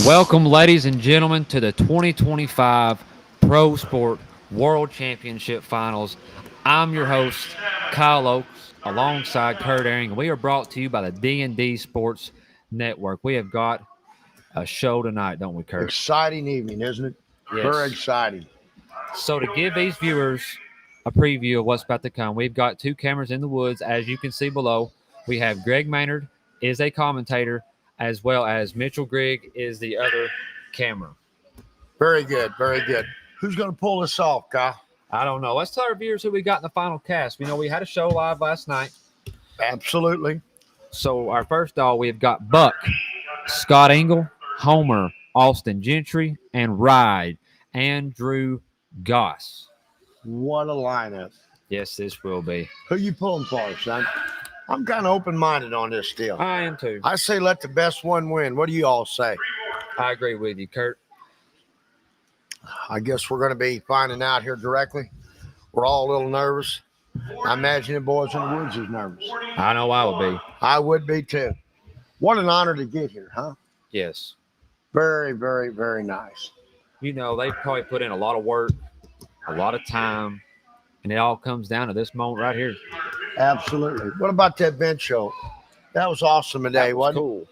Welcome, ladies and gentlemen, to the 2025 Pro Sport World Championship Finals. I'm your host, Kyle Oakes, alongside Kurt Ehring. We are brought to you by the D&D Sports Network. We have got a show tonight, don't we, Kurt? Exciting evening, isn't it? Very Yes. exciting. So to give these viewers a preview of what's about to come, we've got two cameras in the woods, as you can see below. We have Greg Maynard is a commentator, as well as Mitchell Grigg is the other camera. Very good. Very good. Who's going to pull this off, Kyle? I don't know. Let's tell our viewers who we got in the final cast. You know, we had a show live last night. Absolutely. So our first dog, we've got Buck, Scott Engel, Homer, Austin Gentry, and Ride, Andrew Goss. What a lineup. Yes, this will be. Who you pulling for, son? I'm kind of open-minded on this deal. I am too. I say let the best one win. What do you all say? I agree with you, Kurt. I guess we're going to be finding out here directly. We're all a little nervous. I imagine the boys in the woods is nervous. I know I would be. I would be too. What an honor to get here, huh? Yes. Very, very, very nice. You know, they probably put in a lot of work, a lot of time, and it all comes down to this moment right here. Absolutely. What about that bench show? That was awesome today, That was wasn't it? cool.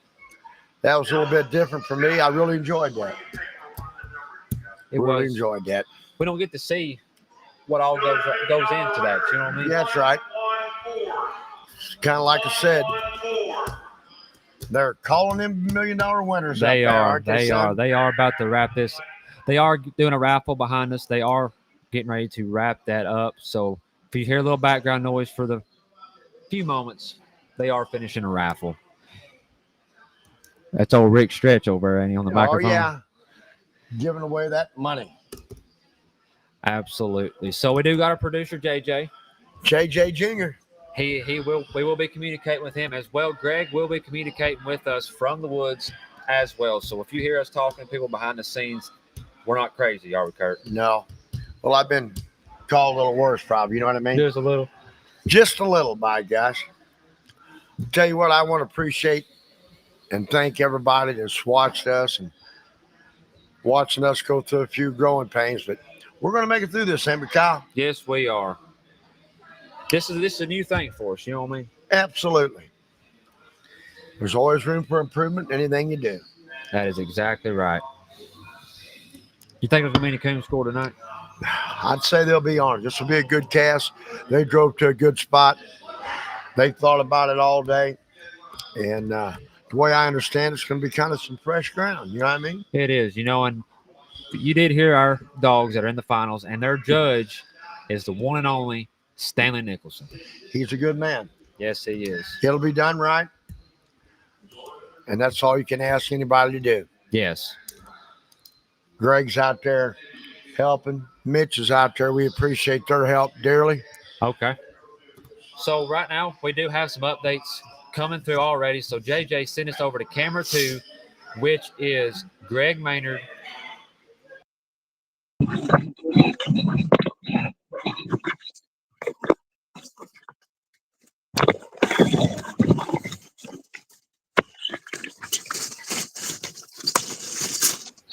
That was a little bit different for me. I really enjoyed that. It really was. enjoyed that. We don't get to see what all goes into that. You know what I mean? Yeah, that's right. Kind of like I said, they're calling them $1 million winners. They out there, are. aren't They son? are. They are about to wrap this. They are doing a raffle behind us. They are getting ready to wrap that up. So if you hear a little background noise for the few moments, they are finishing a raffle. That's old Rick Stretch over there on the microphone. Oh, yeah. Giving away that money. Absolutely. So we do got our producer, JJ. JJ Jr. We will be communicating with him as well. Greg will be communicating with us from the woods as well. So if you hear us talking to people behind the scenes, we're not crazy, are we, Kurt? No. Well, I've been called a little worse, probably. You know what I mean? Just a little. Just a little, by gosh. Tell you what, I want to appreciate and thank everybody that's watched us and watching us go through a few growing pains. But we're going to make it through this, ain't we, Kyle? Yes, we are. This is a new thing for us. You know what I mean? Absolutely. There's always room for improvement in anything you do. That is exactly right. You think there's a mini coon score tonight? I'd say they'll be on it. This will be a good cast. They drove to a good spot. They thought about it all day. And the way I understand it's going to be kind of some fresh ground. You know what I mean? It is. You know, and you did hear our dogs that are in the finals, and their judge is the one and only Stanley Nicholson. He's a good man. Yes, he is. It'll be done right. And that's all you can ask anybody to do. Yes. Greg's out there helping. Mitch is out there. We appreciate their help dearly. Okay. So right now we do have some updates coming through already. So JJ sent us over to camera 2, which is Greg Maynard.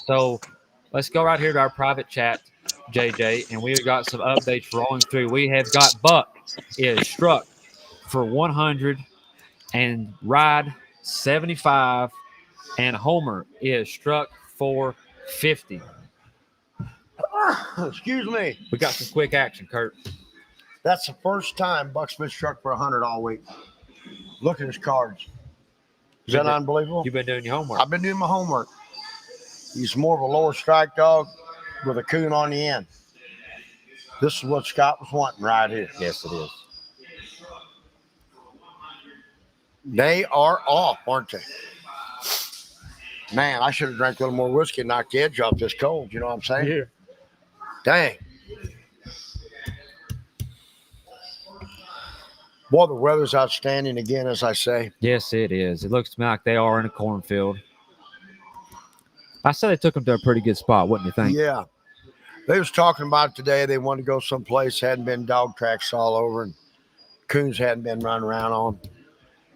So let's go right here to our private chat, JJ, and we've got some updates rolling through. We have got Buck is struck for 100 and Ride 75, and Homer is struck for 50. Excuse me. We got some quick action, Kurt. That's the first time Buck's been struck for 100 all week. Look at his cards. Is that unbelievable? You've been doing your homework. I've been doing my homework. He's more of a lower strike dog with a coon on the end. This is what Scott was wanting right here. Yes, it is. They are off, aren't they? Man, I should have drank a little more whiskey and knocked the edge off this cold. You know what I'm saying? Yeah. Dang. Boy, the weather's outstanding again, as I say. Yes, it is. It looks to me like they are in a cornfield. I said they took them to a pretty good spot, wouldn't you think? Yeah. They was talking about today they wanted to go someplace, hadn't been dog tracks all over, and coons hadn't been run around on.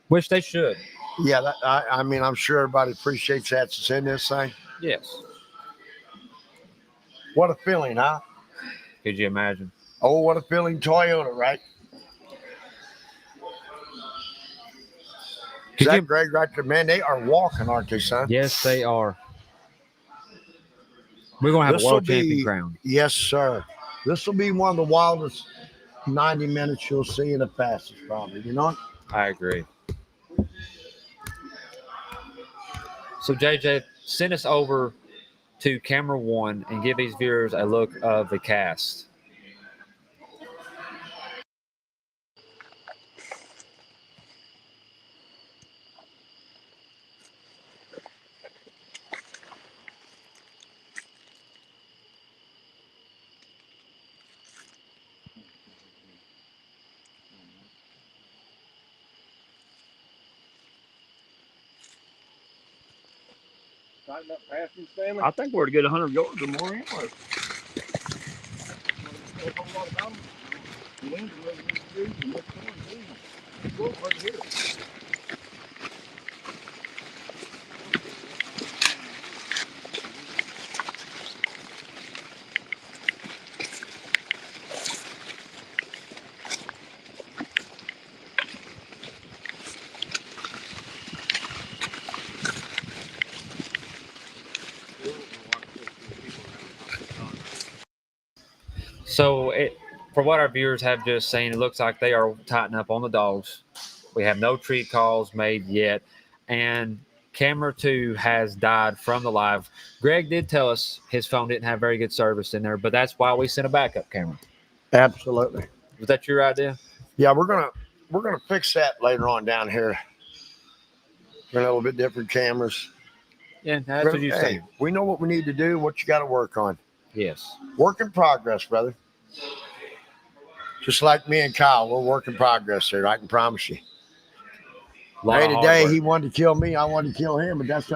Which they should. Yeah, I mean, I'm sure everybody appreciates that. It's in this thing. Yes. What a feeling, huh? Could you imagine? Oh, what a feeling, Toyota, right? Is Could that you? Greg right there? Man, they are walking, aren't they, son? Yes, they are. We're gonna have a This'll world champion be- crown. Yes, sir. This will be one of the wildest 90 minutes you'll see in the fastest, probably. You know? I agree. So JJ, send us over to camera one and give these viewers a look of the cast. I think we're to get 100 yards or more anyway. So, for what our viewers have just seen, it looks like they are tightening up on the dogs. We have no tree calls made yet, and camera two has died from the live. Greg did tell us his phone didn't have very good service in there, but that's why we sent a backup camera. Absolutely. Was that your idea? Yeah, we're gonna fix that later on down here. We're gonna have a little bit different cameras. Yeah, that's what you Hey, said. we know what we need to do, what you got to work on. Yes. Work in progress, brother. Just like me and Kyle, we're work in progress here. I can promise you. Lot Hey, of hard today work. he wanted to kill me, I wanted to kill him, but that's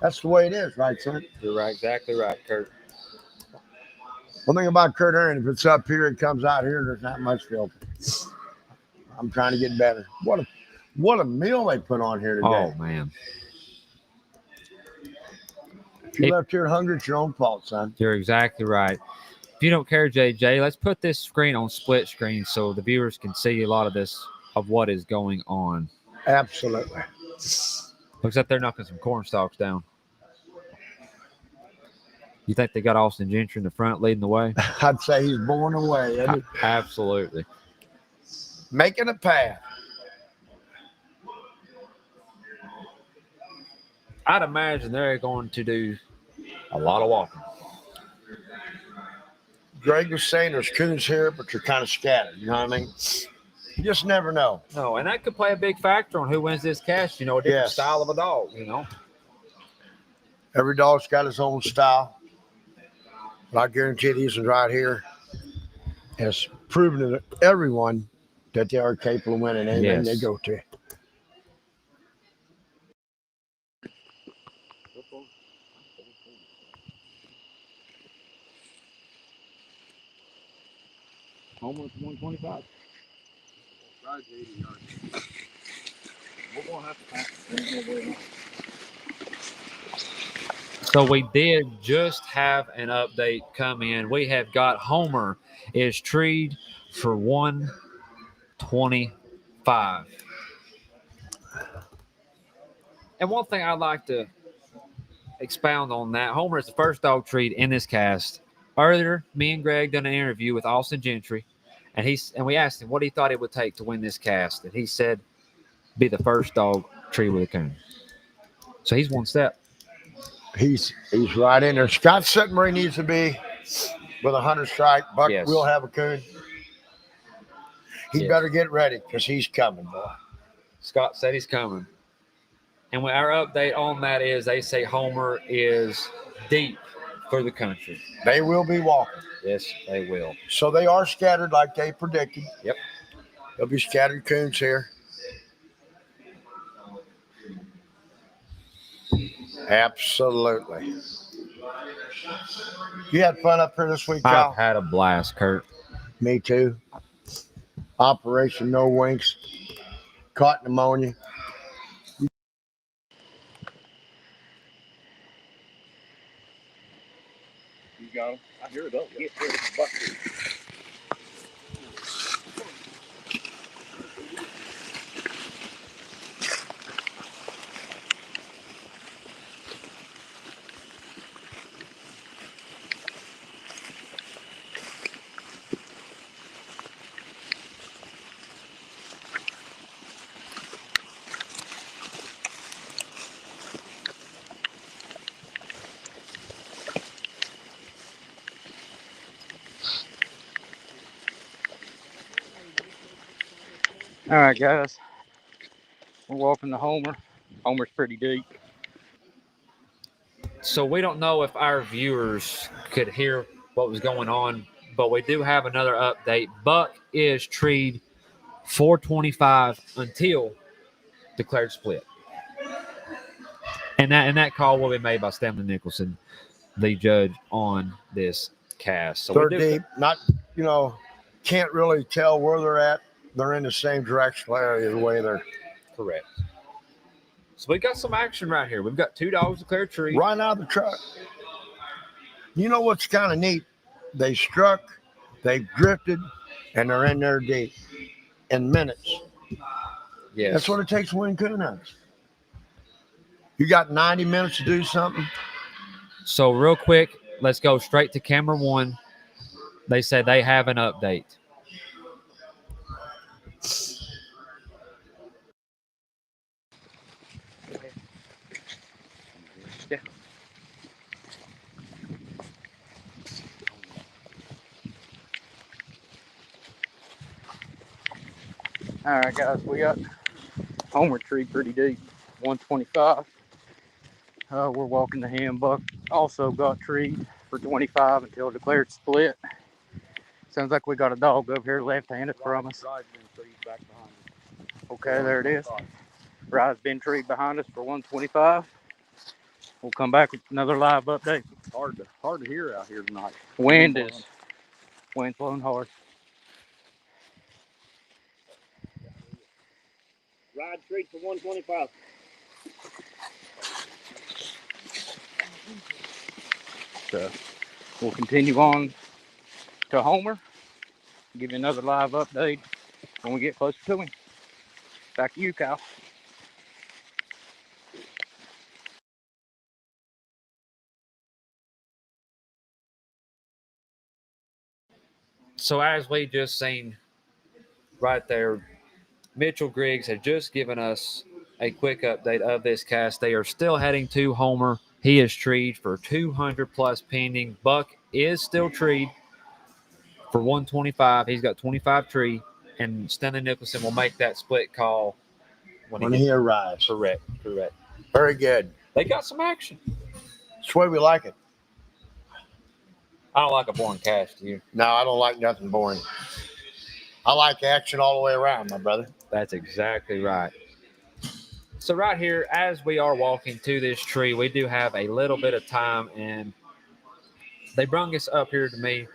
that's the way it is, right, son? You're right, exactly right, Kurt. One thing about Kurt Aaron, if it's up here, it comes out here, there's not much filter. I'm trying to get better. What a meal they put on here today. Oh man, If you left here hungry, it's your own fault, son. you're exactly right. If you don't care, JJ, let's put this screen on split screen so the viewers can see a lot of this of what is going on. Absolutely. Looks like they're knocking some corn stalks down. You think they got Austin Gentry in the front leading the way? I'd say he's born away. Isn't he? Absolutely. Making a path. I'd imagine they're going to do a lot of walking. Greg was saying there's coons here, but they're kind of scattered. You know what I mean? You just never know. No, and that could play a big factor on who wins this cast. You know, a different Yes. style of a dog. You know. Every dog's got his own style. But I guarantee these ones right here has proven to everyone that they are capable of winning anything Yes. they go to. Almost 125. We're going to have to pass it. So we did just have an update come in. We have got Homer is treed for 125. And one thing I'd like to expound on that, Homer is the first dog treed in this cast. Earlier, me and Greg done an interview with Austin Gentry, and we asked him what he thought it would take to win this cast, and he said be the first dog treed with a coon. So he's one step. He's right in there. Scott's sitting where he needs to be with a 100 strike. Buck Yes. will have a coon. He Yes. better get ready because he's coming, boy. Scott said he's coming. And our update on that is they say Homer is deep for the country. They will be walking. Yes, they will. So they are scattered like they predicted. Yep. There'll be scattered coons here. Absolutely. You had fun up here this week, Kyle? I've had a blast, Kurt. Me too. Operation No Winks. Caught pneumonia. I hear it up. Get rid of the bucket. All right, guys, we're walking to Homer. Homer's pretty deep. So we don't know if our viewers could hear what was going on, but we do have another update. Buck is treed 425 until declared split. And that call will be made by Stanley Nicholson, the judge on this cast. So They're deep. Not, can't really tell where they're at. They're in the same directional area the way they're correct. So we got some action right here. We've got 2 dogs declared treed. right out of the truck. You know what's kind of neat? They struck, they drifted, and they're in there deep in minutes. Yes. That's what it takes to win coon hunts. You got 90 minutes to do something. So real quick, let's go straight to camera 1. They say they have an update. Yeah. All right, guys, we got Homer tree pretty deep, 125. We're walking to him. Buck also got treed for 25 until declared split. Sounds like we got a dog over here left-handed from us. Okay, there it is. Ride's been treed behind us for 125. We'll come back with another live update. Hard to hear out here tonight. Wind's blowing hard. Ride straight for 125. So we'll continue on to Homer. Give you another live update when we get closer to him. Back to you, Kyle. So as we just seen right there, Mitchell Griggs had just given us a quick update of this cast. They are still heading to Homer. He is treed for 200 plus pending. Buck is still treed for 125. He's got 25 tree, and Stanley Nicholson will make that split call When he arrives. Correct. Very good. They got some action. That's the way we like it. I don't like a boring cast, do you? No, I don't like nothing boring. I like action all the way around, my brother. That's exactly right. So right here, as we are walking to this tree, we do have a little bit of time, and they brung us up here to me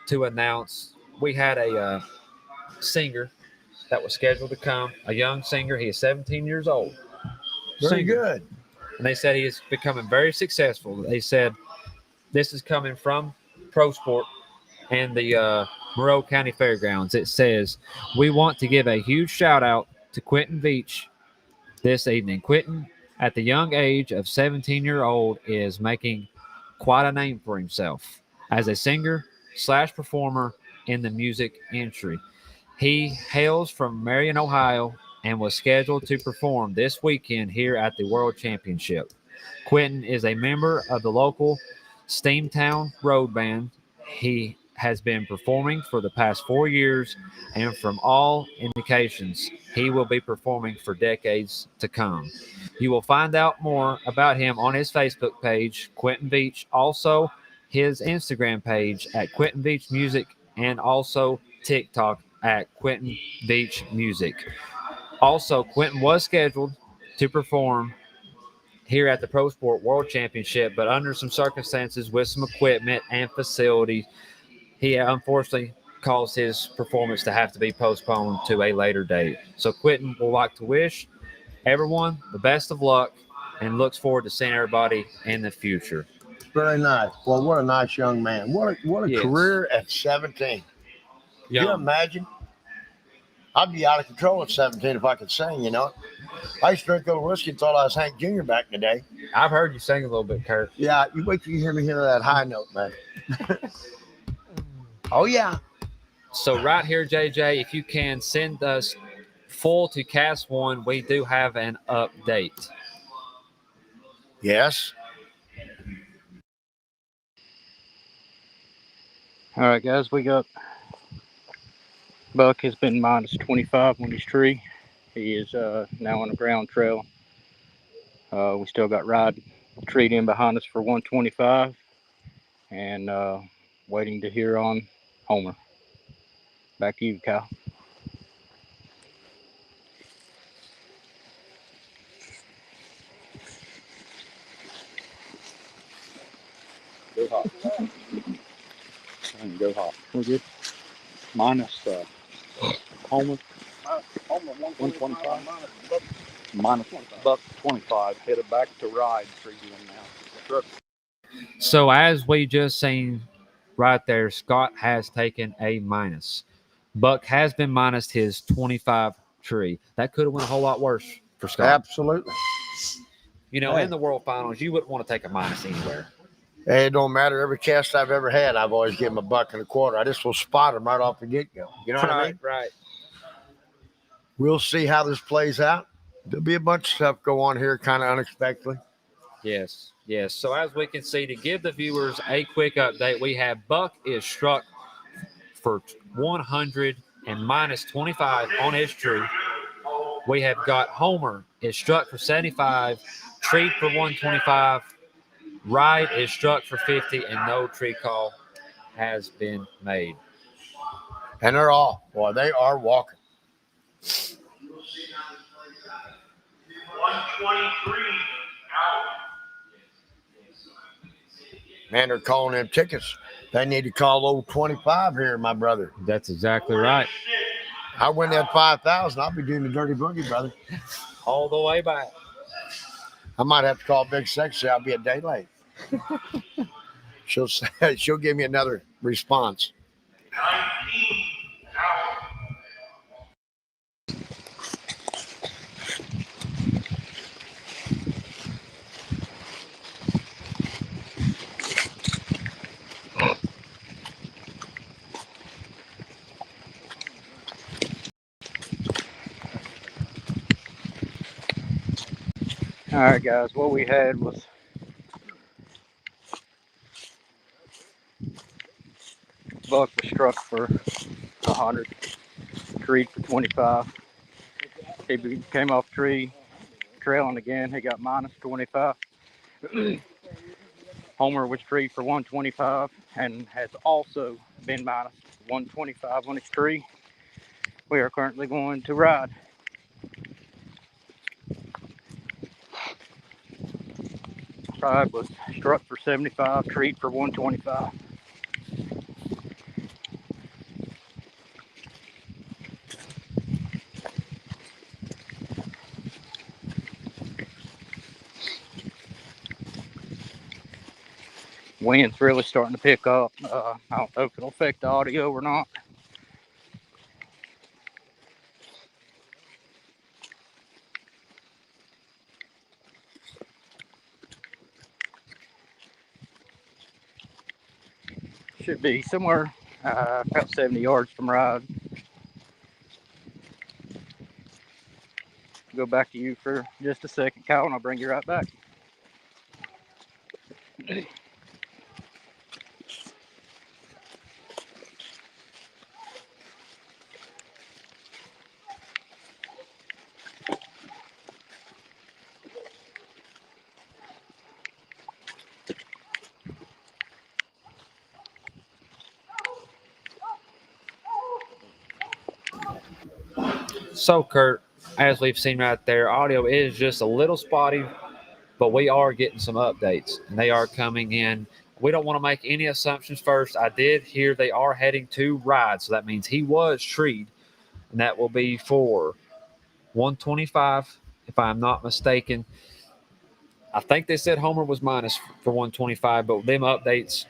to announce we had a singer that was scheduled to come, a young singer. He is 17 years old. Very good. And they said he is becoming very successful. They said this is coming from Pro Sport and the Moreau County Fairgrounds. It says, we want to give a huge shout out to Quentin Veach this evening. Quentin, at the young age of 17-year-old, is making quite a name for himself as a singer/performer in the music industry. He hails from Marion, Ohio, and was scheduled to perform this weekend here at the World Championship. Quentin is a member of the local Steamtown Road Band. He has been performing for the past 4 years, and from all indications, he will be performing for decades to come. You will find out more about him on his Facebook page, Quentin Veach, also his Instagram page at Quentin Veach Music, and also TikTok at Quentin Veach Music. Also, Quentin was scheduled to perform here at the Pro Sport World Championship, but under some circumstances with some equipment and facilities, he unfortunately caused his performance to have to be postponed to a later date. So Quentin would like to wish everyone the best of luck and looks forward to seeing everybody in the future. Very nice. Well, what a nice young man. What a Yes. career at 17. Can you Young. imagine? I'd be out of control at 17 if I could sing, you know. I used to drink a little whiskey and thought I was Hank Jr. back in the day. I've heard you sing a little bit, Kurt. Yeah, you wait till you hear me hit that high note, man. Oh, yeah. So right here, JJ, if you can send us full to Cast One, we do have an update. Yes. All right, guys, we got Buck has been minus 25 on his tree. He is now on a ground trail. We still got Ride Treat in behind us for 125, and waiting to hear on Homer. Back to you, Kyle. Go hot. Go hot. We're good. Minus Homer. Homer 125. Minus buck 25. Headed back to Ride 3 now. So as we just seen right there, Scott has taken a minus. Buck has been minus his 25 tree. That could have went a whole lot worse for Scott. Absolutely. You know, Hey. in the World Finals, you wouldn't want to take a minus anywhere. Hey, it don't matter. Every cast I've ever had, I've always given them $1.25. I just will spot them right off the get-go. You know what I mean? Right. We'll see how this plays out. There'll be a bunch of stuff go on here kind of unexpectedly. Yes. So as we can see, to give the viewers a quick update, we have Buck is struck for 100 and minus 25 on his tree. We have got Homer is struck for 75, Treat for 125, Ride is struck for 50, and no tree call has been made. And they're off. Boy, they are walking. 123 out. Man, they're calling them tickets. They need to call old 25 here, my brother. That's exactly right. I win that 5,000. I'll be doing the dirty boogie, brother. All the way back. I might have to call Big Sexy. I'll be a day late. She'll give me another response. 19 out. All right, guys, what we had was Buck was struck for 100, Treat for 25. He came off tree, trailing again. He got minus 25. Homer was Treat for 125 and has also been minus 125 on his tree. We are currently going to Ride. Ride was struck for 75, Treat for 125. Wind's really starting to pick up. I don't know if it'll affect the audio or not. Should be somewhere about 70 yards from Ride. Go back to you for just a second, Kyle, and I'll bring you right back. So, Kurt, as we've seen right there, audio is just a little spotty, but we are getting some updates, and they are coming in. We don't want to make any assumptions first. I did hear they are heading to Ride, so that means he was treed, and that will be for 125, if I'm not mistaken. I think they said Homer was minus for 125, but them updates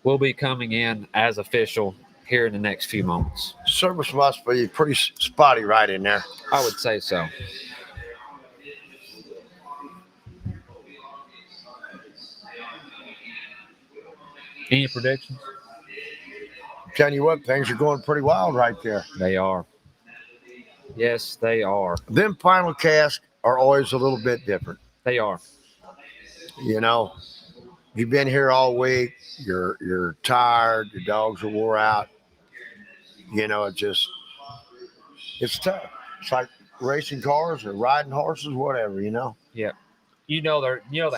will be coming in as official here in the next few moments. Service must be pretty spotty right in there. I would say so. Any predictions? Telling you what, things are going pretty wild right there. They are. Yes, they are. Them final casts are always a little bit different. They are. You know, you've been here all week. You're tired. Your dogs are wore out. You know, it's tough. It's like racing cars or riding horses, whatever. You know. The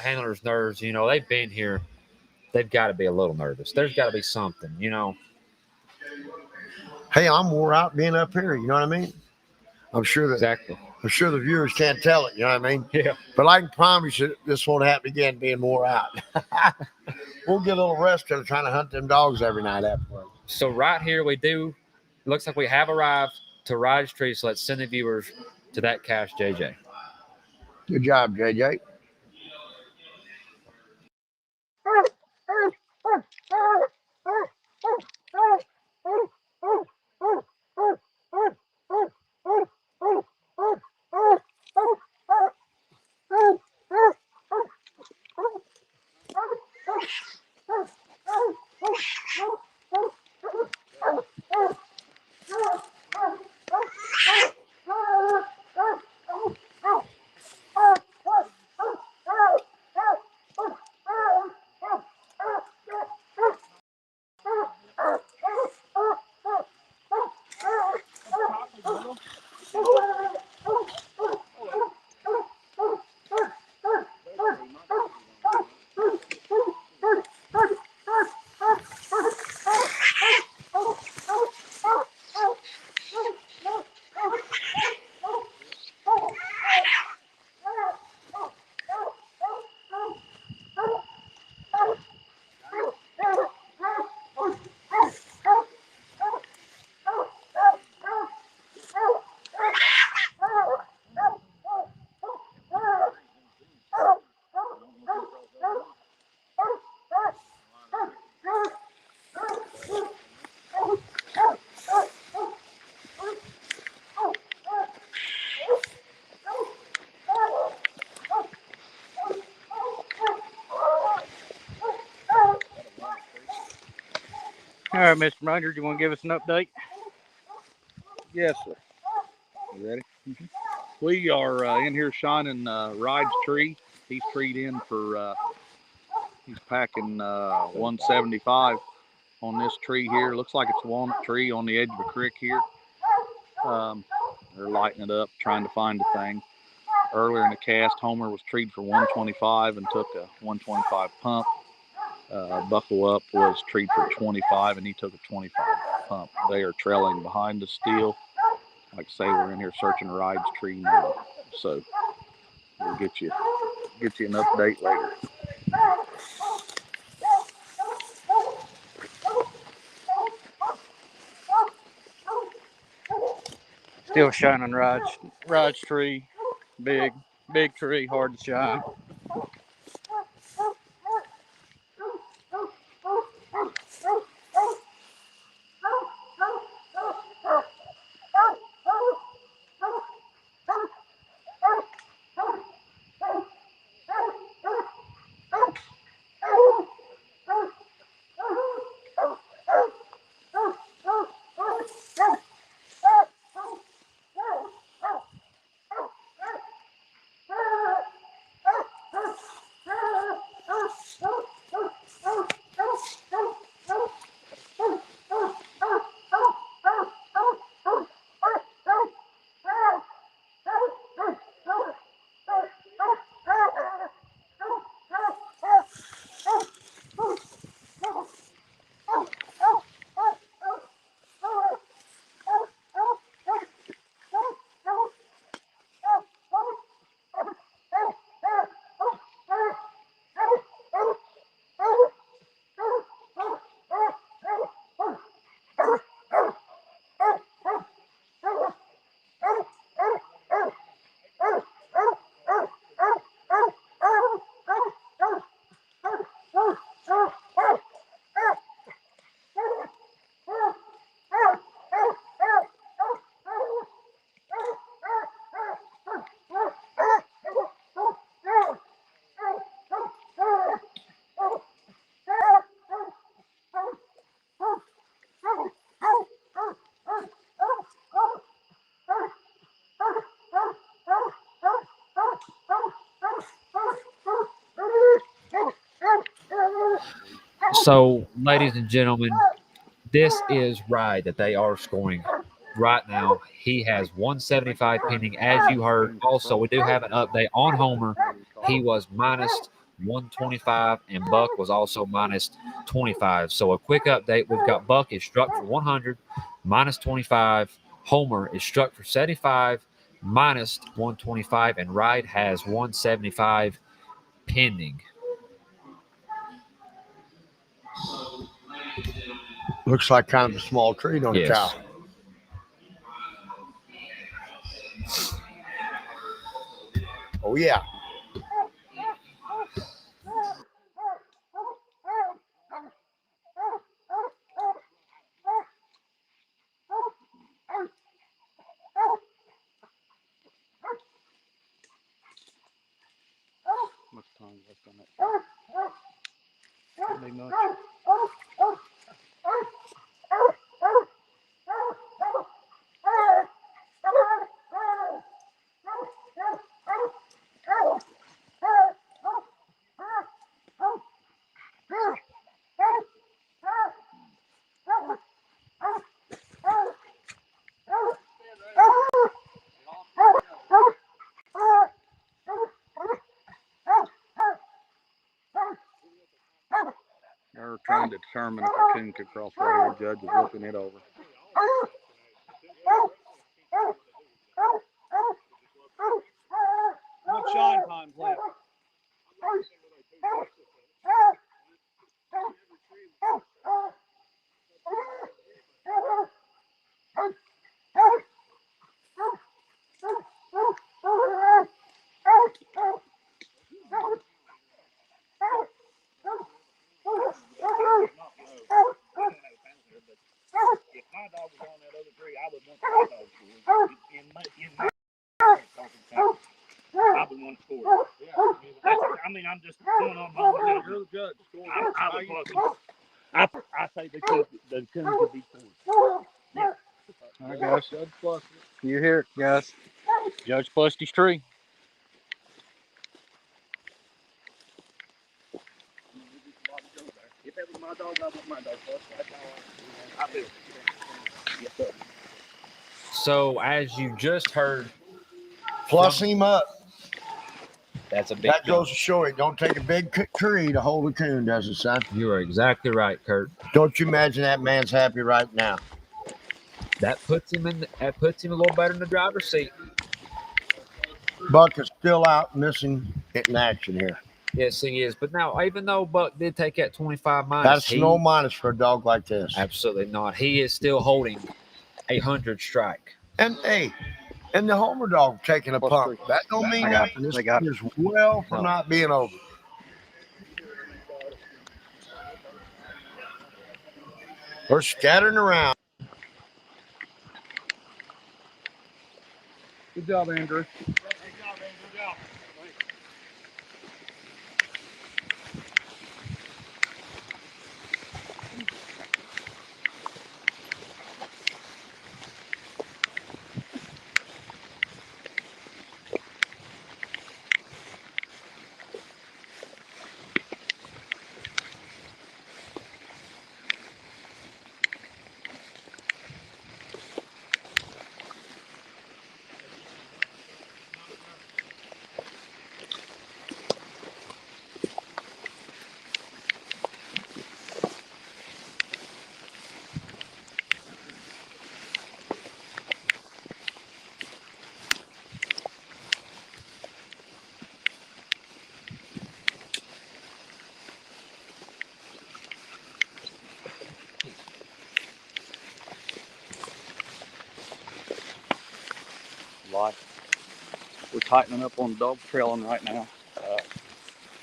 handlers' nerves. They've been here. They've got to be a little nervous. There's got to be something. Hey, I'm wore out being up here. You know what I mean? I'm sure Exactly. the viewers can't tell it. You know what I mean? Yeah. But I can promise you, this won't happen again. Being wore out. We'll get a little rest because trying to hunt them dogs every night afterwards. So right here we do. Looks like we have arrived to Ride's Tree. So let's send the viewers to that cache, JJ. Good job, JJ. All right, Mr. Ranger, do you want to give us an update? Yes, sir. You ready? We are in here shining Ride's tree. He's treed in for, he's packing 175 on this tree here. Looks like it's a walnut tree on the edge of a creek here. They're lighting it up, trying to find a thing. Earlier in the cast, Homer was treed for 125 and took a 125 pump. Buckle Up was treed for 25 and he took a 25 pump. They are trailing behind us still. Like I say, we're in here searching Ride's tree now. So we'll get you an update later. Still shining Ride's tree. Big tree, hard to shine. So, ladies and gentlemen, this is Ride that they are scoring right now. He has 175 pending, as you heard. Also, we do have an update on Homer. He was minus 125, and Buck was also minus 25. So, a quick update: we've got Buck is struck for 100, minus 25. Homer is struck for 75, minus 125, and Ride has 175 pending. Looks like kind of a small tree, don't it, Yes. Kyle? Oh, yeah. Much time left on that. Big much. They're trying to determine if a coon could cross right here. Judge is looking it over. What shine time's left? If my dog was on that other tree, I would want my dog scored. I would want scored. I mean, I'm just going on my own. You're the judge. I say the coon could be scored. All right, guys. You hear it, guys. Judge Plusty's tree. If that was my dog, I want my dog first. That's how I feel. Yes, sir. So, as you just heard, Plus him up. that's a big That jump. goes to show it don't take a big tree to hold a coon, does it, son? You are exactly right, Kurt. Don't you imagine that man's happy right now? That puts him a little better in the driver's seat. Buck is still out missing in action here. Yes, he is. But now, even though Buck did take that 25 minus, That's no minus for a dog like this. absolutely not. He is still holding a 100 strike. And hey, and the Homer dog taking a Plus pump. three. That don't mean I got nothing. This they got is well for No. not being over. We're scattering around. Good job, Andrew. We're tightening up on the dog trailing right now,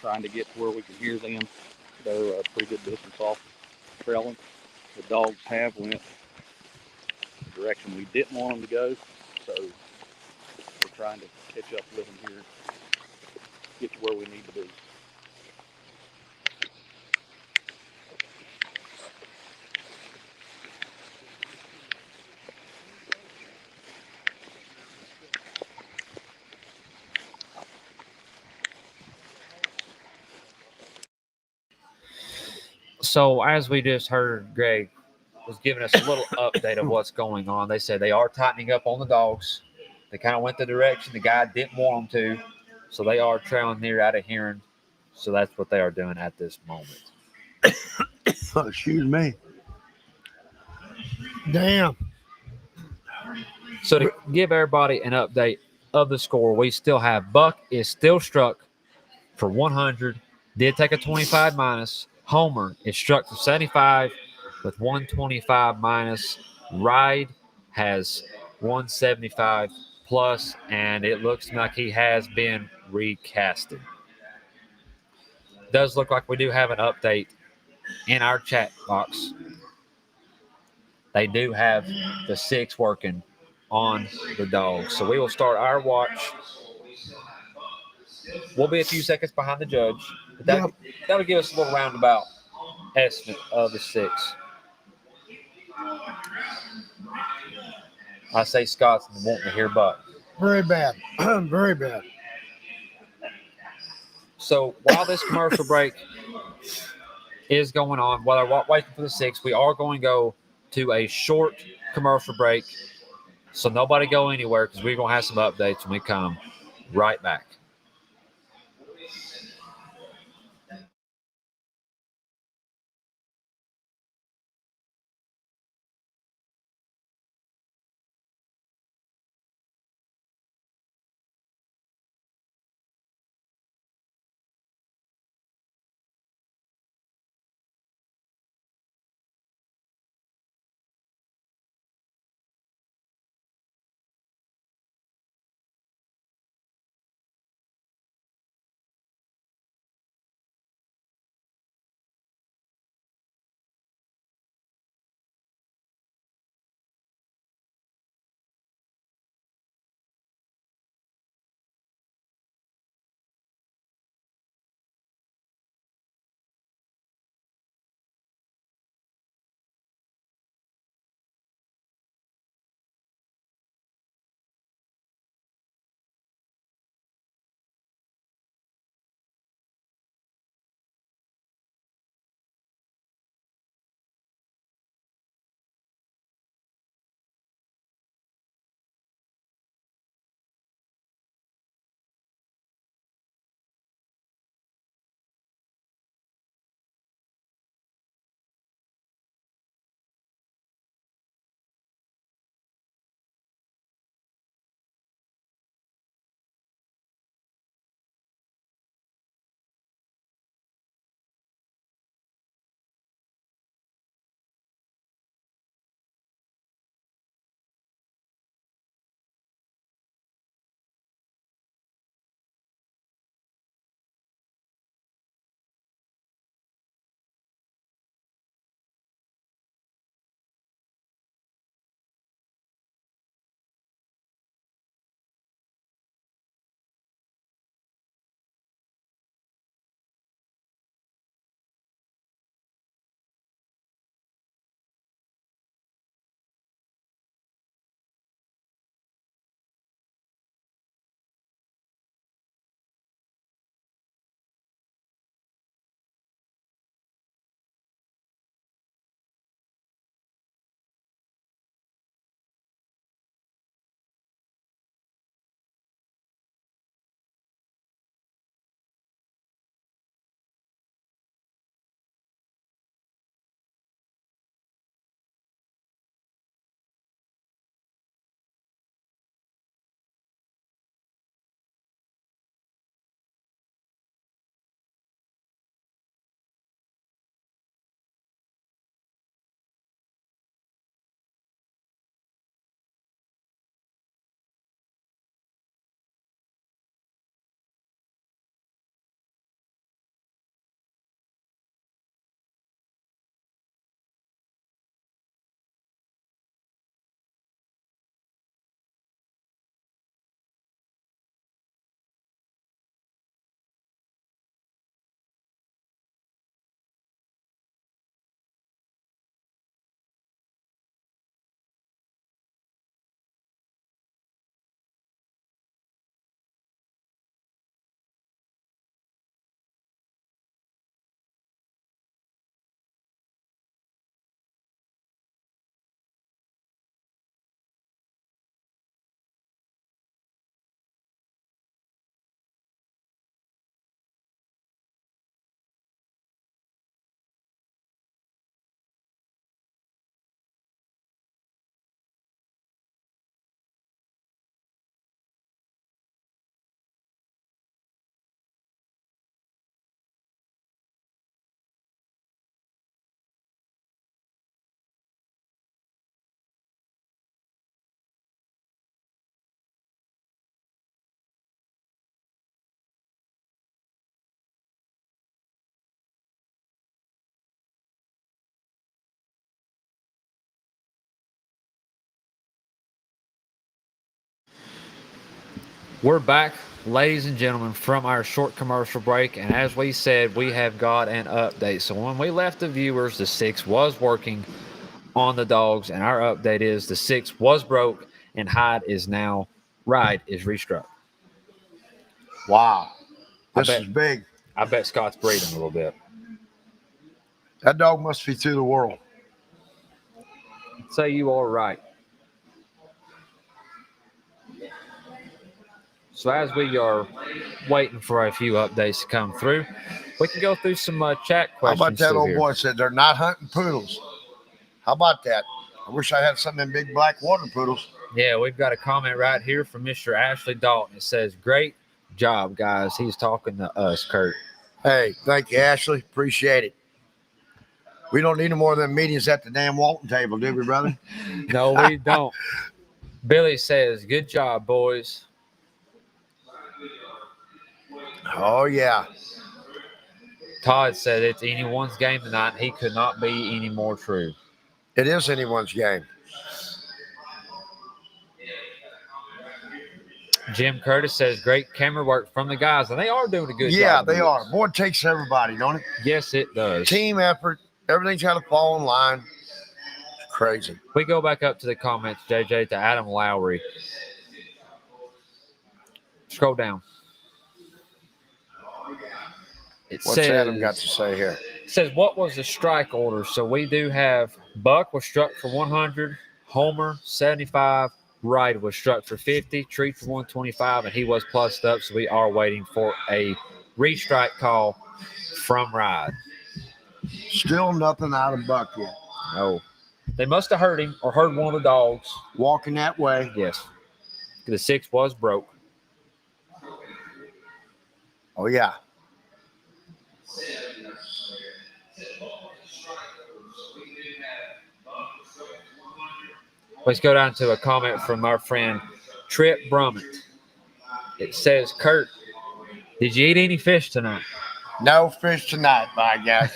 trying to get to where we can hear them. They're a pretty good distance off trailing. The dogs have went the direction we didn't want them to go, so we're trying to catch up with them here, get to where we need to be. So as we just heard, Greg was giving us a little update of what's going on. They said they are tightening up on the dogs. They kind of went the direction the guy didn't want them to, so they are trailing near out of hearing. So that's what they are doing at this moment. Excuse me. Damn. So to give everybody an update of the score, we still have Buck is still struck for 100. Did take a 25 minus. Homer is struck for 75 with 125 minus. Ride has 175 plus, and it looks like he has been recasted. Does look like we do have an update in our chat box. They do have the 6 working on the dogs. So we will start our watch. We'll be a few seconds behind the judge. But that'll give us a little roundabout estimate of the 6. I say Scott's wanting to hear Buck. Very bad. Very bad. So while this commercial break is going on, while I'm waiting for the 6, we are going to go to a short commercial break. So nobody go anywhere because we're going to have some updates when we come right back. We're back, ladies and gentlemen, from our short commercial break. And as we said, we have got an update. So when we left the viewers, the 6 was working on the dogs. And our update is the 6 was broke and ride is restruck. Wow. I This bet- is big. I bet Scott's breeding a little bit. That dog must be through the world. Say you are right. So as we are waiting for a few updates to come through, we can go through some chat How questions. about that through old here. boy said they're not hunting poodles? How about that? I wish I had some of them big black water poodles. Yeah, we've got a comment right here from Mr. Ashley Dalton. It says, "Great job, guys." He's talking to us, Kurt. Hey, thank you, Ashley. Appreciate it. We don't need no more of them meetings at the damn Walton table, do we, brother? No, we don't. Billy says, "Good job, boys." Oh, yeah. Todd said it's anyone's game tonight. He could not be any more true. It is anyone's game. Jim Curtis says, "Great camera work from the guys," and they are doing a good job. Yeah, they are. Boy, it takes everybody, don't it? Yes, it does. Team effort. Everything's got to fall in line. It's crazy. We go back up to the comments, JJ, to Adam Lowry. Scroll down. It What's says, Adam got to say here? It says, "What was the strike order?" So we do have Buck was struck for 100, Homer 75, Wright was struck for 50, Treat for 125, and he was plussed up. So we are waiting for a restrike call from Ride. Still nothing out of Buck yet. No, they must have heard him or heard one of the dogs. Walking that way. Yes, the 6 was broke. Oh, yeah. Let's go down to a comment from our friend Trip Brummett. It says, "Kurt, did you eat any fish tonight?" No fish tonight, by God.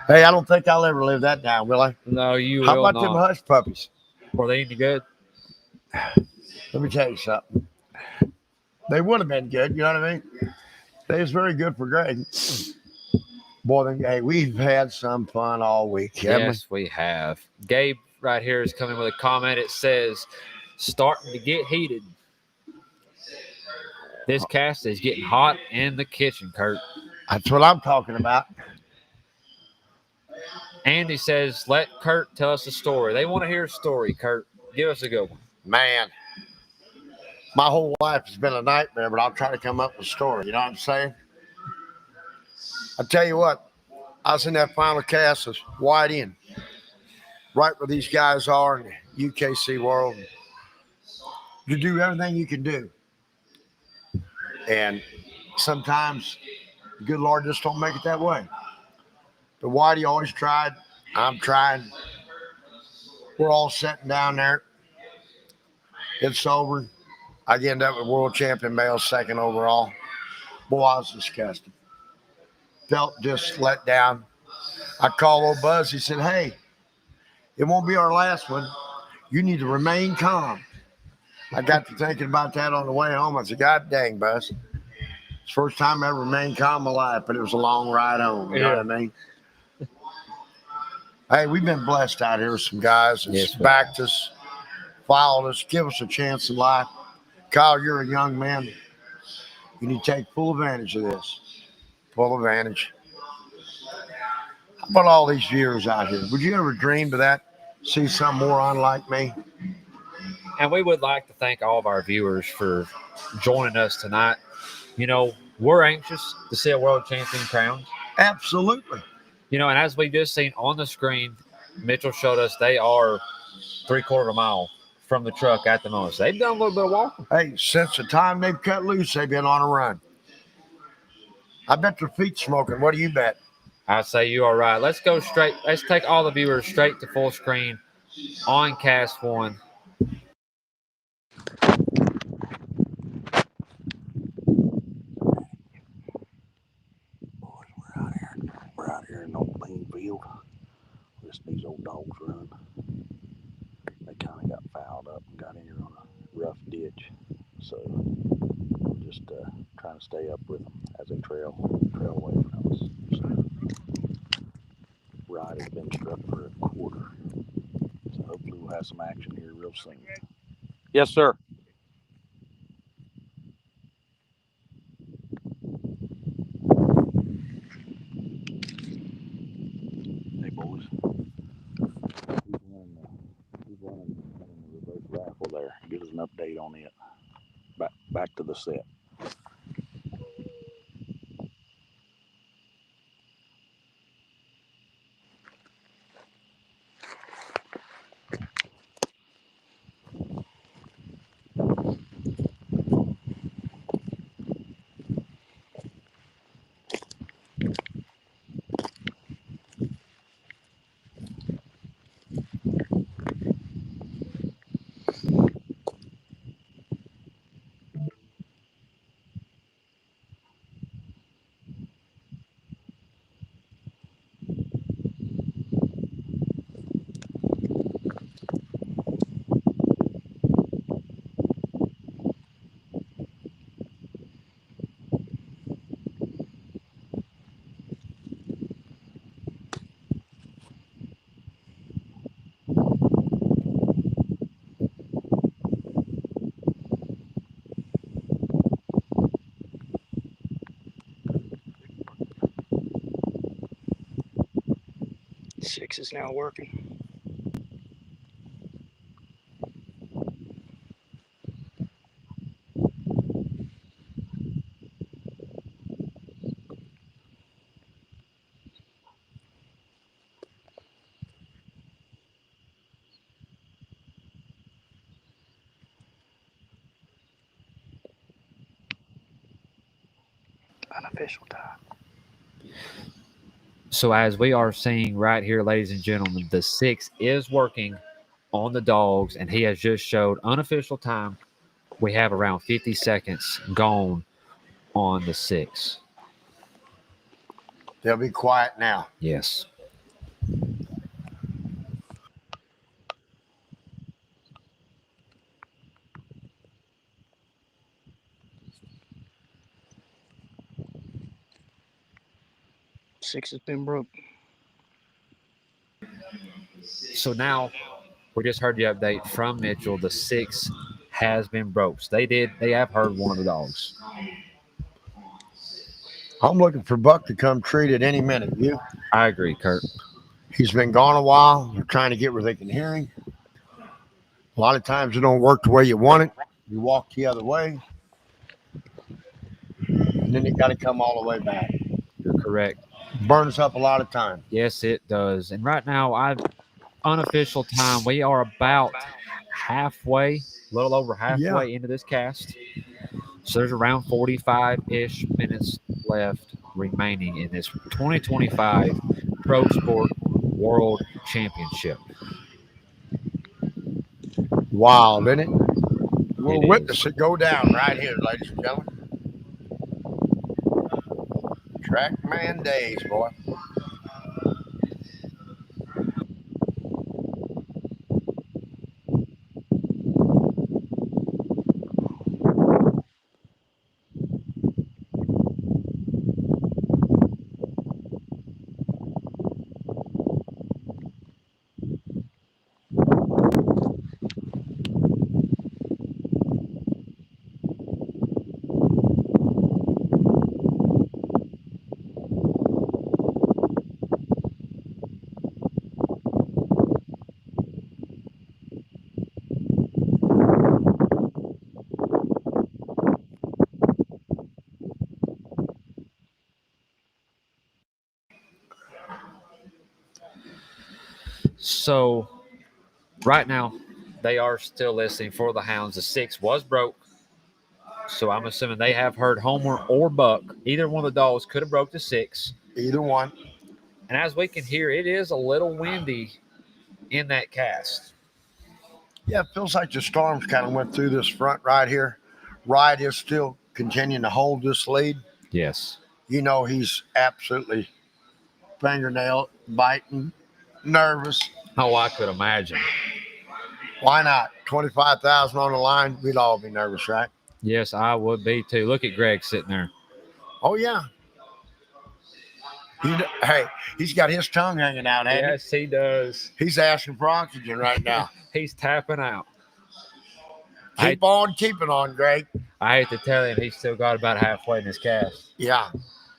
Hey, I don't think I'll ever live that down, will I? No, you How will about them not. hush puppies? Were they any good? Let me tell you something. They would have been good, you know what I mean? They was very good for Greg. Boy, then, hey, we've had some fun all week, haven't Yes, we have. Gabe right here is coming with a comment. It says, "Starting to get heated. This cast is getting hot in the kitchen, Kurt." we? That's what I'm talking about. Andy says, "Let Kurt tell us a story." They want to hear a story, Kurt. Give us a good one. Man, my whole life has been a nightmare, but I'll try to come up with a story. You know what I'm saying? I tell you what, I was in that final cast of White Inn, right where these guys are in the UKC world. You do everything you can do. And sometimes the good Lord just don't make it that way. But Whitey always tried. I'm trying. We're all sitting down there. It's over. I end up with world champion male, second overall. Boy, I was disgusted. Felt just let down. I called old Buzz. He said, "Hey, it won't be our last one. You need to remain calm." I got to thinking about that on the way home. I said, "God dang, Buzz. It's the first time I ever remained calm in my life, but it was a long ride home." You know what I mean? Hey, we've been blessed out here with some guys that's Yes, we backed us, followed us, give us a chance in life. Kyle, you're a young man. You need to take full advantage of this. Full advantage. How about all these viewers out here? Would you ever dream of that? See some moron like me? And we would like to thank all of our viewers for joining us tonight. You know, we're anxious to see a world champion crowned. Absolutely. You know, and as we just seen on the screen, Mitchell showed us they are 3/4 mile from the truck at the moment. So they've done a little bit of walking. Hey, since the time they've cut loose, they've been on a run. I bet their feet smoking. What do you bet? I say you are right. Let's go straight. Let's take all the viewers straight to full screen on Cast 1. We're out here in old bean field. Just these old dogs run. They kind of got fouled up and got in here on a rough ditch. So just trying to stay up with them as they trail away from us. So ride has been struck for a quarter. So hopefully we'll have some action here real soon. Yes, sir. Hey, boys. He's running the reverse rifle there. Give us an update on it. Back to the set. Six is now working. Unofficial time. So as we are seeing right here, ladies and gentlemen, the 6 is working on the dogs, and he has just showed unofficial time. We have around 50 seconds gone on the 6. They'll be quiet now. Yes. Six has been broke. So now we just heard the update from Mitchell. The 6 has been broke. So they have heard one of the dogs. I'm looking for Buck to come treat at any minute. You? I agree, Kurt. He's been gone a while. They're trying to get where they can hear him. A lot of times it don't work the way you want it. You walk the other way, and then you got to come all the way back. You're correct. Burns up a lot of time. Yes, it does. And right now, unofficial time, we are about halfway, a little over halfway into this cast. So there's around 45-ish minutes left remaining in this 2025 Pro Sport World Championship. Wild, isn't it? We'll It witness it go down right here, ladies and gentlemen. Trackman days, boy. So right now, they are still listening for the hounds. The 6 was broke. So I'm assuming they have heard Homer or Buck. Either one of the dogs could have broke the 6. Either one. And as we can hear, it is a little windy in that cast. Yeah, it feels like the storms kind of went through this front right here. Ride is still continuing to hold this lead. Yes. You know he's absolutely fingernail biting, nervous. Oh, I could imagine. Why not? 25,000 on the line. We'd all be nervous, right? Yes, I would be too. Look at Greg sitting there. Oh yeah. Hey, he's got his tongue hanging out, hasn't Yes, he does. he? He's asking for oxygen right now. He's tapping out. I, Keep on keeping on, Greg. I hate to tell him he's still got about halfway in his cast. Yeah.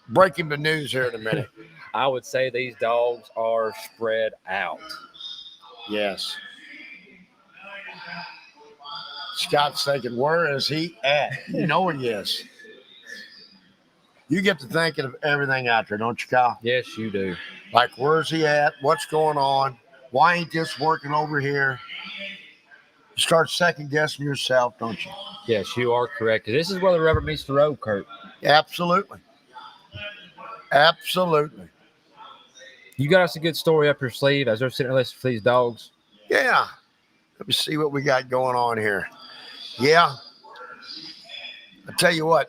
Breaking the news here in a minute. I would say these dogs are spread out. Yes. Scott's thinking, where is he at? You know he is. You get to thinking of everything out there, don't you, Kyle? Yes, you do. Like, where's he at? What's going on? Why ain't this working over here? You start second guessing yourself, don't you? Yes, you are correct. This is where the rubber meets the road, Kurt. Absolutely. Absolutely. You got us a good story up your sleeve as they're sitting there listening for these dogs. Yeah. Let me see what we got going on here. Yeah. I tell you what,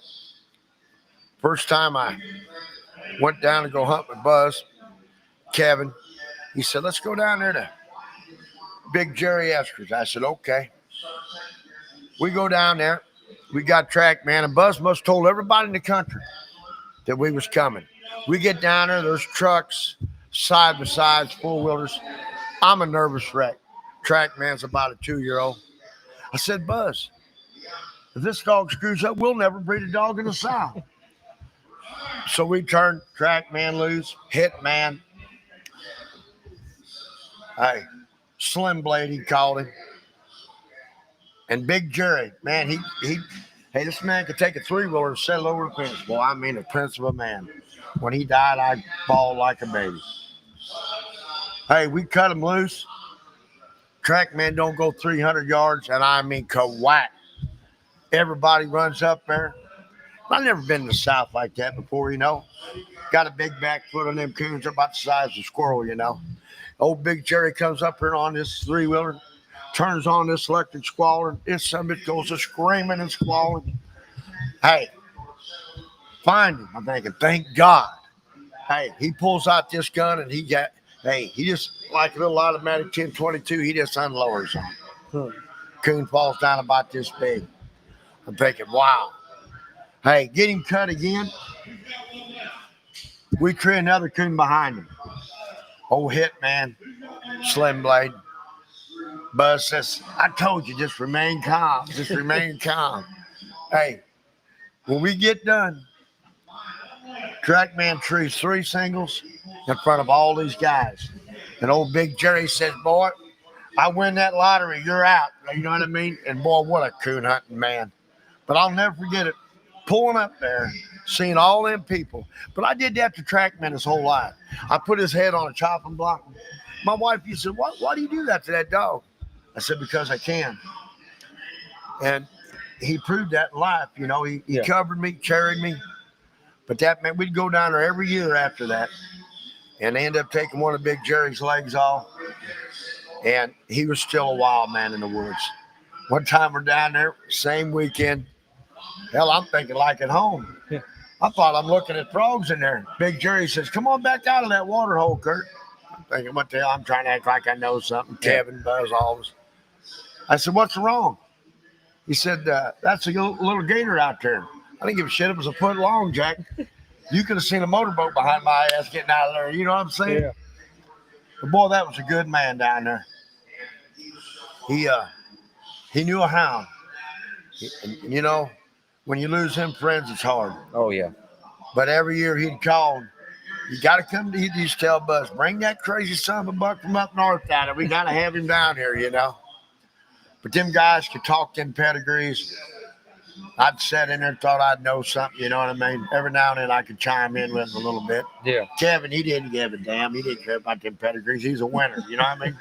first time I went down to go hunt with Buzz, Kevin, he said, let's go down there to Big Jerry Eskers. I said, okay. We go down there. We got track, man, and Buzz must have told everybody in the country that we was coming. We get down there, there's trucks, side by sides, four-wheelers. I'm a nervous wreck. Track man's about a 2-year-old. I said, Buzz, if this dog screws up, we'll never breed a dog in the South. So we turned track man loose, hit man. Hey, Slim Blade, he called him. And Big Jerry, man, hey, this man could take a 3-wheeler and settle over the fence. Boy, I mean, the prince of a man. When he died, I bawled like a baby. Hey, we cut him loose. Track man don't go 300 yards, and I mean, whack. Everybody runs up there. I've never been in the South like that before, you know. Got a big back foot on them coons. They're about the size of a squirrel, you know. Old Big Jerry comes up here on this 3-wheeler, turns on this electric squaller. This son of a bitch goes to screaming and squalling. Hey, find him. I'm thinking, thank God. Hey, he pulls out this gun and he just, like a little automatic 10-22, he just unlowers on. Coon falls down about this big. I'm thinking, wow. Hey, get him cut again. We create another coon behind him. Old hit man, Slim Blade. Buzz says, I told you, just remain calm. Just remain calm. Hey, when we get done, track man trees 3 singles in front of all these guys. And old Big Jerry says, boy, I win that lottery, you're out. You know what I mean? And boy, what a coon hunting man. But I'll never forget it. Pulling up there, seeing all them people. But I did that to Trackman his whole life. I put his head on a chopping block. My wife, you said, why do you do that to that dog? I said, because I can. And he proved that in life. You know, he covered me, carried me. But that meant we'd go down there every year after that. And they ended up taking one of Big Jerry's legs off. And he was still a wild man in the woods. One time we're down there, same weekend. Hell, I'm thinking like at home. Yeah. I thought I'm looking at frogs in there. Big Jerry says, come on back out of that water hole, Kurt. I'm thinking, what the hell? I'm trying to act like I know something. Kevin, Buzz, all of us. I said, what's wrong? He said, that's a little gator out there. I didn't give a shit. It was a foot long, Jack. You could have seen a motorboat behind my ass getting out of there. You know what I'm saying? Yeah. But boy, that was a good man down there. He knew a hound. You know, when you lose him friends, it's hard. Oh, yeah. But every year he'd call, you got to come to, he'd used to tell Buzz, bring that crazy son of a buck from up north down there. We got to have him down here, you know. But them guys could talk them pedigrees. I'd sat in there and thought I'd know something, you know what I mean? Every now and then I could chime in with him a little bit. Yeah. Kevin, he didn't give a damn. He didn't care about them pedigrees. He's a winner, you know what I mean?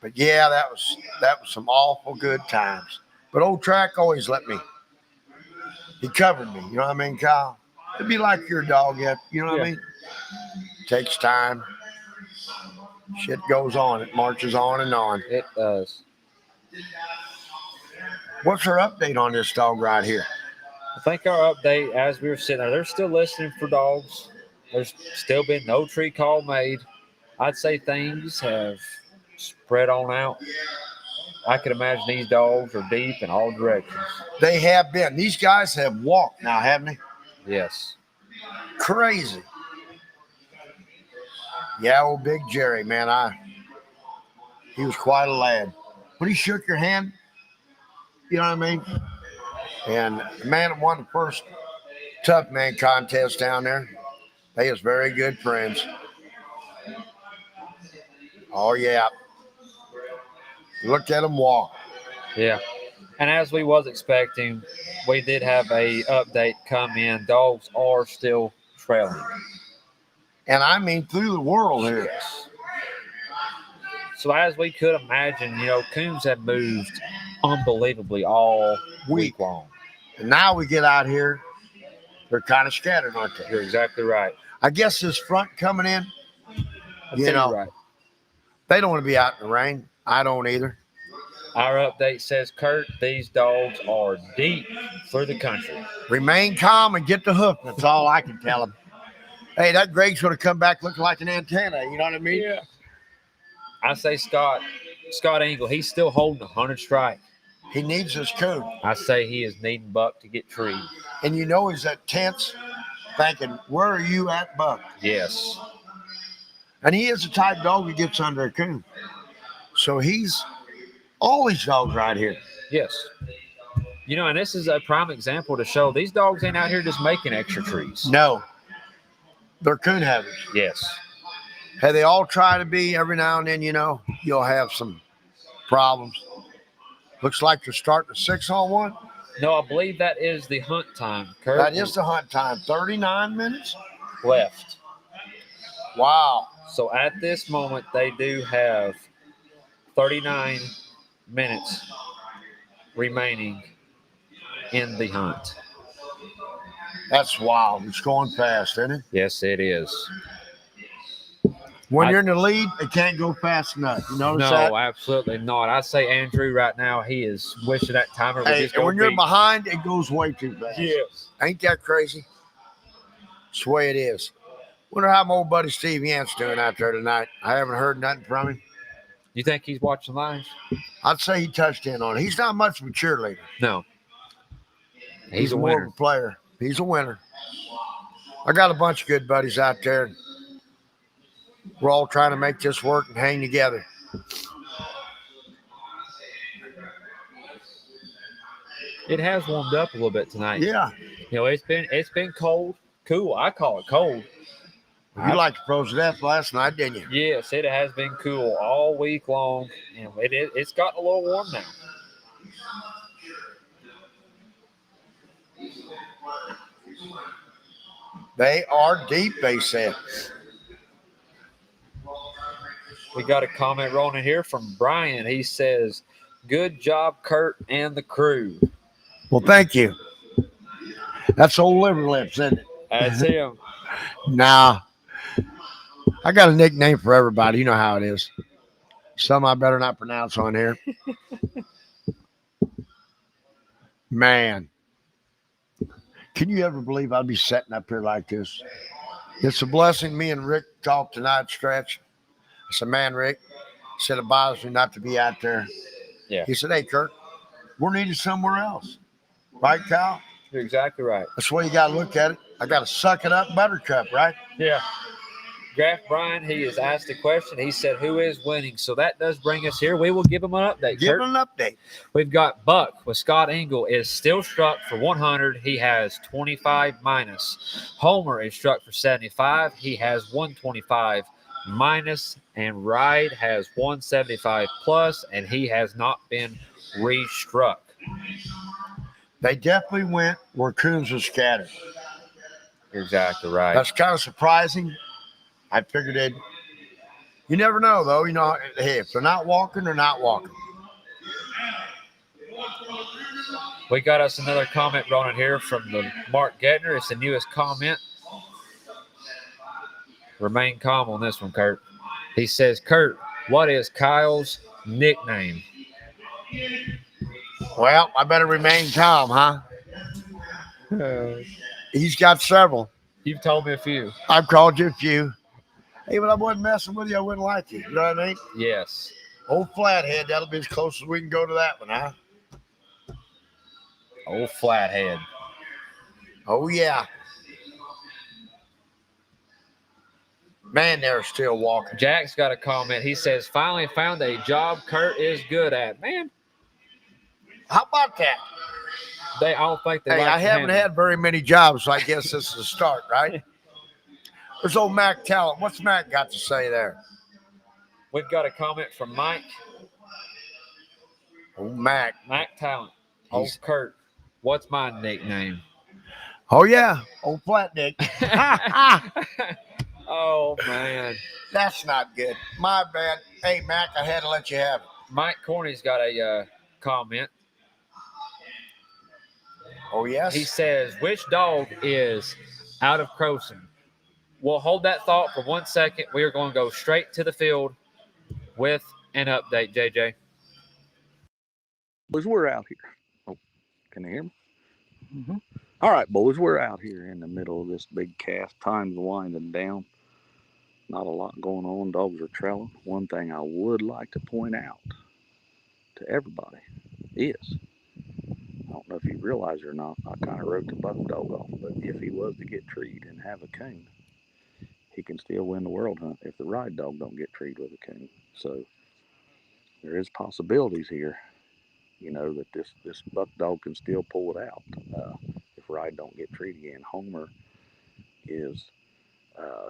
But yeah, that was some awful good times. But old Track always let me. He covered me, you know what I mean, Kyle? It'd be like your dog, you know what I mean? Takes time. Shit goes on. It marches on and on. It does. What's our update on this dog right here? I think our update, as we were sitting there, they're still listening for dogs. There's still been no tree call made. I'd say things have spread on out. I could imagine these dogs are deep in all directions. They have been. These guys have walked now, haven't they? Yes. Crazy. Yeah, old Big Jerry, man. He was quite a lad. When he shook your hand, you know what I mean? And the man that won the first Tough Man contest down there, they was very good friends. Oh, yeah. Look at him walk. Yeah. And as we was expecting, we did have a update come in. Dogs are still trailing. And I mean through the world here. So as we could imagine, coons have moved unbelievably all week long. And now we get out here, they're kind of scattered, aren't they? You're exactly right. I guess this front coming in, You're right. they don't want to be out in the rain. I don't either. Our update says, Kurt, these dogs are deep through the country. Remain calm and get the hook. That's all I can tell them. Hey, that Greg's going to come back looking like an antenna. You know what I mean? Yeah. I say Scott Engel, he's still holding 100 strike. He needs his coon. I say he is needing Buck to get treed. And he's at tense thinking, where are you at, Buck? Yes. And he is the type of dog that gets under a coon. So he's all these dogs right here. Yes. And this is a prime example to show these dogs ain't out here just making extra trees. No. They're coon havers. Yes. Hey, they all try to be. Every now and then, you'll have some problems. Looks like they're starting a 6-on-1. No, I believe that is the hunt time, Kurt. That is the hunt time. 39 minutes left. Wow. So at this moment, they do have 39 minutes remaining in the hunt. That's wild. It's going fast, isn't it? Yes, it is. When you're in the lead, it can't go fast enough. You notice No, that? absolutely not. I say Andrew right now, he is wishing that timer would Hey, just and go when you're beat. behind, it goes way too fast. Yes. Ain't that crazy? It's the way it is. Wonder how my old buddy Steve Yant's doing out there tonight. I haven't heard nothing from him. You think he's watching live? I'd say he touched in on it. He's not much of a cheerleader. No. He's a more winner. of a player. He's a winner. I got a bunch of good buddies out there. We're all trying to make this work and hang together. It has warmed up a little bit tonight. Yeah. It's been cold, cool. I call it cold. You liked to froze to death last night, didn't you? Yes, it has been cool all week long, and it's gotten a little warm now. They are deep, they said. We got a comment rolling here from Brian. He says, "Good job, Kurt and the crew." Well, thank you. That's old liver lips, isn't it? That's him. Nah. I got a nickname for everybody. You know how it is. Some I better not pronounce on here. Man. Can you ever believe I'd be sitting up here like this? It's a blessing. Me and Rick talked tonight, Stretch. I said, man, Rick, said it bothers me not to be out there. Yeah. He said, hey, Kurt, we're needed somewhere else. Right, Kyle? You're exactly right. That's the way you got to look at it. I got to suck it up buttercup, right? Yeah. Graf Brian, he has asked a question. He said, who is winning? So that does bring us here. We will give him an update. Give Kurt. him an update. We've got Buck with Scott Engel is still struck for 100. He has 25 minus. Homer is struck for 75. He has 125 minus. And Ride has 175 plus, and he has not been re-struck. They definitely went where coons was scattered. You're exactly right. That's kind of surprising. I figured it. You never know, though. Hey, if they're not walking, they're not walking. We got us another comment rolling here from the Mark Gedner. It's the newest comment. Remain calm on this one, Kurt. He says, Kurt, what is Kyle's nickname? Well, I better remain calm, huh? He's got several. You've told me a few. I've called you a few. Hey, but I wasn't messing with you. I wouldn't like you. You know what I mean? Yes. Old Flathead, that'll be as close as we can go to that one, huh? Old Flathead. Oh, yeah. Man, they're still walking. Jack's got a comment. He says, finally found a job Kurt is good at. Man, How about that? I don't think they Hey, like I to haven't handle. had very many jobs, so I guess this is a start, right? There's old Mac Talent. What's Mac got to say there? We've got a comment from Mike. Old Mac. Mac Talent. Oh, He's- Kurt. What's my nickname? Oh, yeah. Old Flat Dick. Oh, man. That's not good. My bad. Hey, Mac, I had to let you have it. Mike Corney's got a comment. Oh, yes? He says, which dog is out of Croson? We'll hold that thought for 1 second. We are going to go straight to the field with an update, JJ. Boys, we're out here. Oh, can you hear me? All right, boys, we're out here in the middle of this big cast. Time's winding down. Not a lot going on. Dogs are trailing. One thing I would like to point out to everybody is, I don't know if you realize it or not, I kind of wrote the buck dog off, but if he was to get treed and have a coon, he can still win the world hunt if the ride dog don't get treed with a coon. So there is possibilities here, you know, that this buck dog can still pull it out if ride don't get treed again. Homer is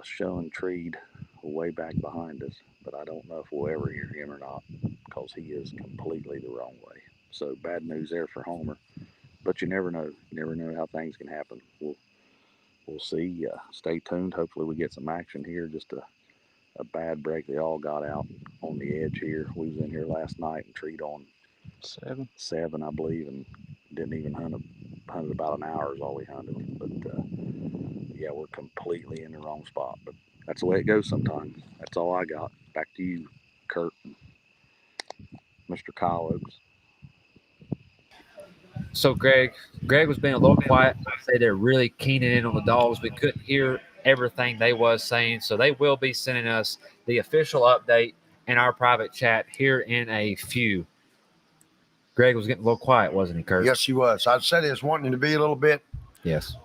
showing treed way back behind us, but I don't know if we'll ever hear him or not because he is completely the wrong way. So bad news there for Homer, but you never know. You never know how things can happen. We'll see. Stay tuned. Hopefully we get some action here. Just a bad break. They all got out on the edge here. We was in here last night and treed on 7, I believe, and didn't even hunted about an hour is all we hunted. But yeah, we're completely in the wrong spot. But that's the way it goes sometimes. That's all I got. Back to you, Kurt, and Mr. Kyle Oaks. So Greg was being a little quiet. I say they're really keening in on the dogs. We couldn't hear everything they was saying, so they will be sending us the official update in our private chat here in a few. Greg was getting a little quiet, wasn't he, Kurt? Yes, he was. I said he was wanting to be a little bit, Yes.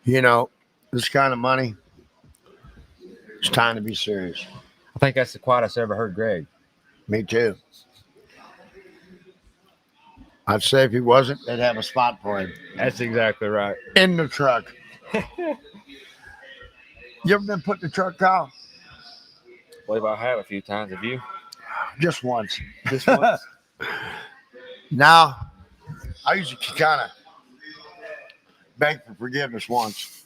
you know, this kind of money. It's time to be serious. I think that's the quietest I ever heard Greg. Me too. I'd say if he wasn't, they'd have a spot for him That's exactly right. in the truck. You ever been put in the truck, Kyle? I believe I have a few times. Have you? Just once. Just once? Now, I usually kind of beg for forgiveness once.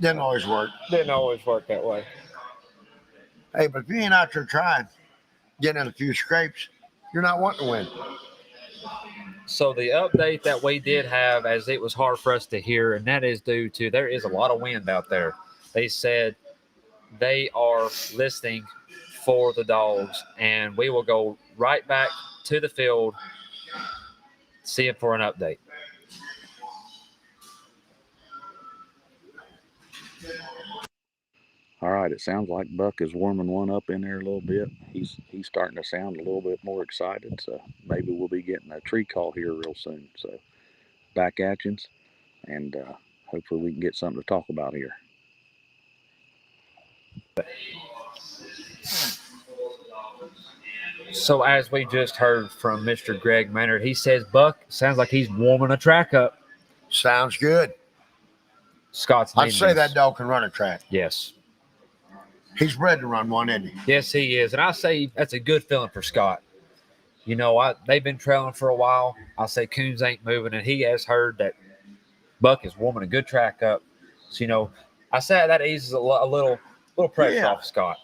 Didn't always work. Didn't always work that way. Hey, but if you ain't out there trying, getting in a few scrapes, you're not wanting to win. So the update that we did have, as it was hard for us to hear, and that is due to there is a lot of wind out there. They said they are listening for the dogs, and we will go right back to the field, see it for an update. All right, it sounds like Buck is warming one up in there a little bit. He's starting to sound a little bit more excited, so maybe we'll be getting a tree call here real soon. So back at you, and hopefully we can get something to talk about here. So as we just heard from Mr. Greg Maynard, he says Buck sounds like he's warming a track up. Sounds good. Scott's I'd needing say this. that dog can run a track. Yes. He's bred to run one, isn't he? Yes, he is. And I say that's a good feeling for Scott. You know, they've been trailing for a while. I say Coons ain't moving, and he has heard that Buck is warming a good track up. So, you know, I say that eases a little pressure Yeah. off Scott.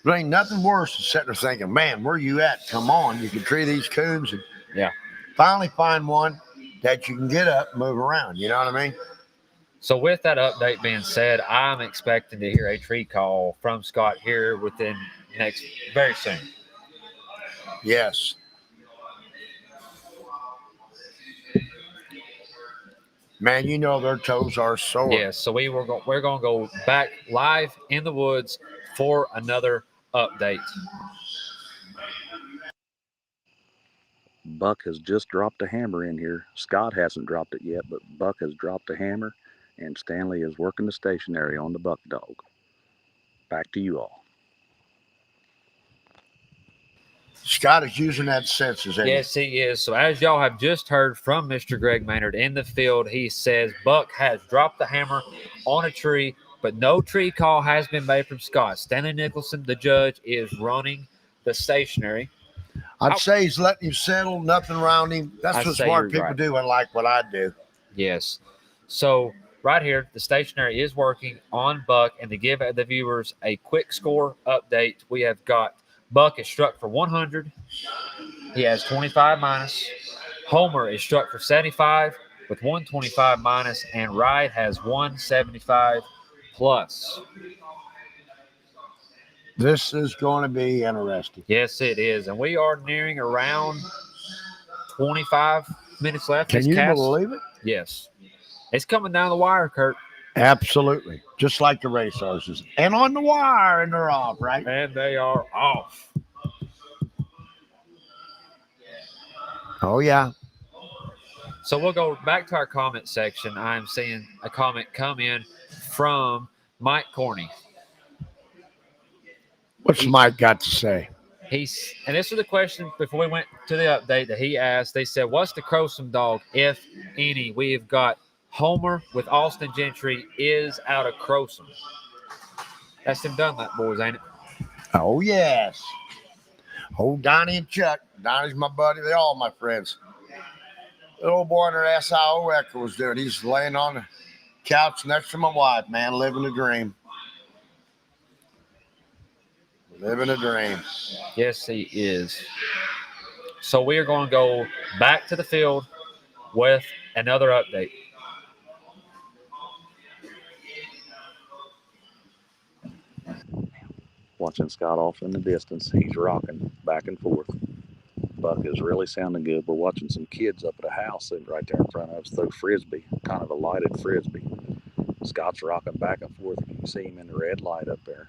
There ain't nothing worse than sitting there thinking, man, where you at? Come on. You can tree these coons and Yeah. finally find one that you can get up and move around. You know what I mean? So with that update being said, I'm expecting to hear a tree call from Scott here within very soon. Yes. Man, you know their toes are sore. Yes, so we're going to go back live in the woods for another update. Buck has just dropped a hammer in here. Scott hasn't dropped it yet, but Buck has dropped a hammer, and Stanley is working the stationary on the buck dog. Back to you all. Scott is using that senses. ain't he? Yes, he is. So as y'all have just heard from Mr. Greg Maynard in the field, he says Buck has dropped the hammer on a tree, but no tree call has been made from Scott. Stanley Nicholson, the judge, is running the stationary. I'd say he's letting you settle, nothing around him. That's I'd what say smart you're people right. do, unlike what I do. Yes. So right here, the stationary is working on Buck, and to give the viewers a quick score update, we have got Buck is struck for 100. He has 25 minus. Homer is struck for 75 with 125 minus, and Ride has 175 plus. This is going to be interesting. Yes, it is. And we are nearing around 25 minutes left. Can This you cast- believe it? Yes. It's coming down the wire, Kurt. Absolutely. Just like the race horses. And on the wire, and they're off, right? And they are off. Oh, yeah. So we'll go back to our comment section. I'm seeing a comment come in from Mike Corney. What's Mike got to say? And this was the question before we went to the update that he asked. They said, what's the Crowsome dog, if any? We have got Homer with Austin Gentry is out of Crowsome. That's them Dunlap boys, ain't it? Oh, yes. Oh, Donnie and Chuck. Donnie's my buddy. They're all my friends. The old boy in their SIO Echo was doing. He's laying on the couch next to my wife, man, living a dream. Living a dream. Yes, he is. So we are going to go back to the field with another update. Watching Scott off in the distance. He's rocking back and forth. Buck is really sounding good. We're watching some kids up at a house sitting right there in front of us throw frisbee, kind of a lighted frisbee. Scott's rocking back and forth. You can see him in the red light up there.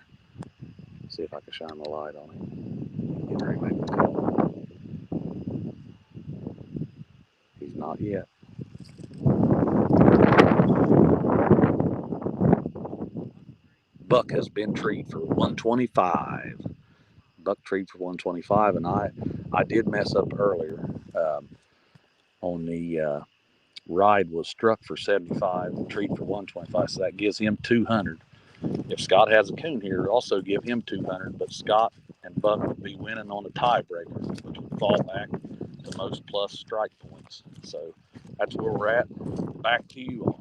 See if I can shine the light on him. Get ready to make the call. He's not yet. Buck has been treed for 125. Buck treed for 125, and I did mess up earlier. On the Ride was struck for 75, treed for 125, so that gives him 200. If Scott has a coon here, it'll also give him 200, but Scott and Buck would be winning on a tiebreaker, which would fall back to most plus strike points. So that's where we're at. Back to you all.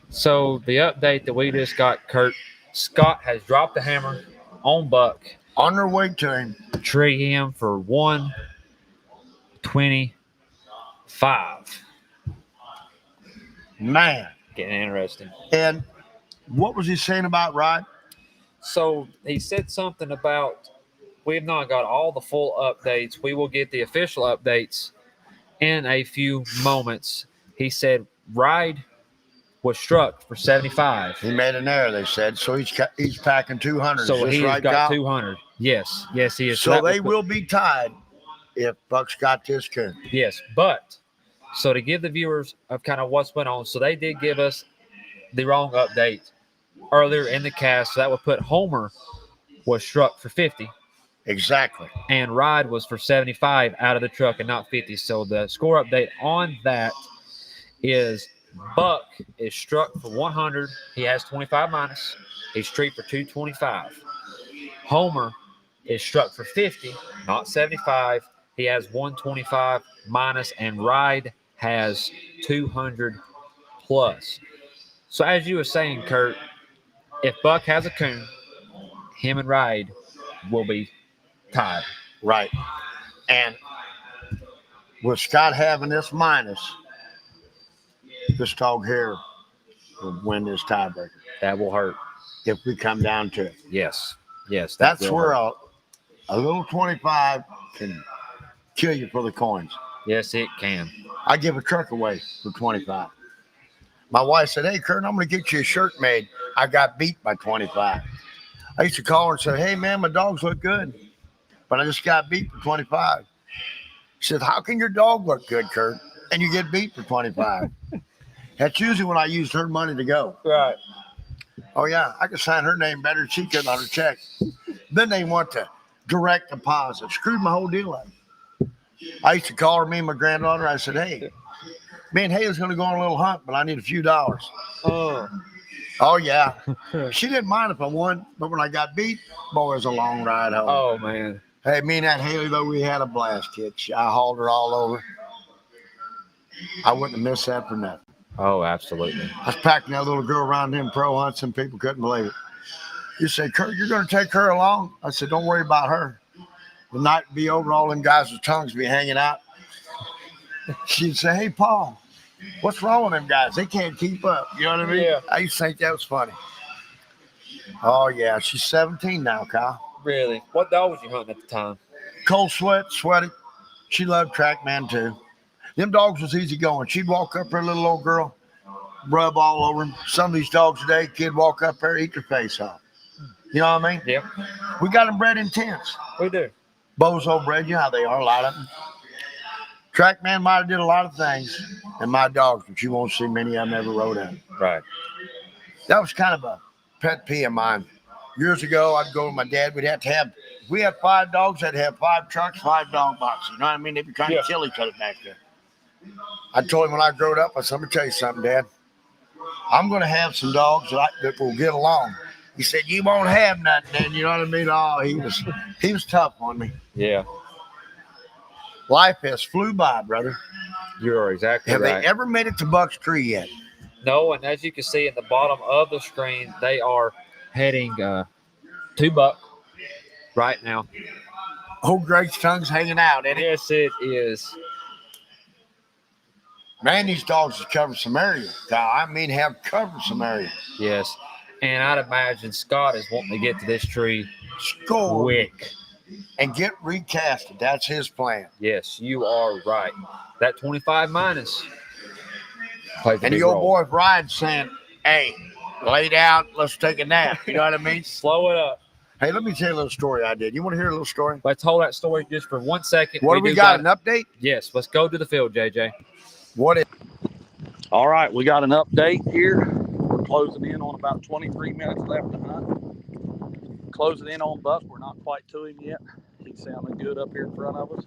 So the update that we just got, Kurt, Scott has dropped the hammer on Buck. On their way to him. Tree him for 125. Man. Getting interesting. And what was he saying about Rod? So he said something about we have not got all the full updates. We will get the official updates in a few moments. He said Ride was struck for 75. He made an error, they said. So he's packing 200. So Is this he's right, got Kyle? 200. Yes, he is. So that they was- will be tied if Buck's got this coon. Yes, but so to give the viewers of kind of what's went on, so they did give us the wrong update earlier in the cast. So that would put Homer was struck for 50 Exactly. and Ride was for 75 out of the truck and not 50. So the score update on that is Buck is struck for 100. He has 25 minus. He's treated for 225. Homer is struck for 50, not 75. He has 125 minus, and Ride has 200 plus. So as you were saying, Kurt, if Buck has a coon, him and Ride will be tied. Right. And with Scott having this minus, this dog here will win this tiebreaker That will hurt. if we come down to it. Yes. Yes. that That's will where hurt. a little 25 can kill you for the coins. Yes, it can. I give a truck away for 25. My wife said, "Hey, Kurt, I'm going to get you a shirt made." I got beat by 25. I used to call her and say, "Hey, man, my dogs look good, but I just got beat for 25." She said, "How can your dog look good, Kurt, and you get beat for 25?" That's usually when I used her money to go. Right. Oh, yeah, I could sign her name better than she could on her check. Then they want to direct deposit. Screwed my whole deal up. I used to call her, me and my granddaughter. I said, "Hey, me and Haley's going to go on a little hunt, but I need a few dollars." Oh. Oh, yeah. She didn't mind if I won, but when I got beat, boy, it was a long ride home. Oh, man. Hey, me and that Haley, though, we had a blast, kid. I hauled her all over. I wouldn't have missed that for nothing. Oh, absolutely. I was packing that little girl around them pro hunts, and people couldn't believe it. You say, "Kurt, you're going to take her along?" I said, "Don't worry about her. The night would be over, all them guys with tongues be hanging out." She'd say, "Hey, Paul, what's wrong with them guys? They can't keep up." You know what I mean? Yeah. I used to think that was funny. Oh, yeah. She's 17 now, Kyle. Really? What dog was you hunting at the time? Cold sweat, sweaty. She loved TrackMan, too. Them dogs was easy going. She'd walk up her little old girl, rub all over them. Some of these dogs today, kid walk up there, eat their face off. You know what I mean? Yep. We got them bred intense. We do. Bozo bred, you know how they are, a lot of them. TrackMan might have did a lot of things, and my dogs, but you won't see many of them ever rode in. Right. That was kind of a pet peeve of mine. Years ago, I'd go with my dad. We'd have to have, if we had 5 dogs, I'd have 5 trucks, 5 dog boxes. You know what I mean? They'd be trying to kill each other back there. I told him when I growed up, I said, "I'm going to tell you something, Dad. I'm going to have some dogs that will get along." He said, "You won't have nothing, then." You know what I mean? Oh, he was tough on me. Yeah. Life has flew by, brother. You're exactly Have right. they ever made it to Buck's Tree yet? No, and as you can see in the bottom of the screen, they are heading to Buck right now. Old Greg's tongue's hanging out, ain't it? Yes, it is. Man, these dogs have covered some area. I mean, have covered some area. Yes. And I'd imagine Scott is wanting to get to this tree Score quick. and get recasted. That's his plan. Yes, you are right. That 25 minus plays a And big the old role. boy Brian's saying, "Hey, lay down. Let's take a nap." You know what I mean? Slow it up. Hey, let me tell you a little story I did. You want to hear a little story? Let's hold that story just for 1 second. What do we do got? An update? Yes, let's go to the field, JJ. What is? All right, we got an update here. We're closing in on about 23 minutes left to hunt. Closing in on Buck. We're not quite to him yet. He's sounding good up here in front of us.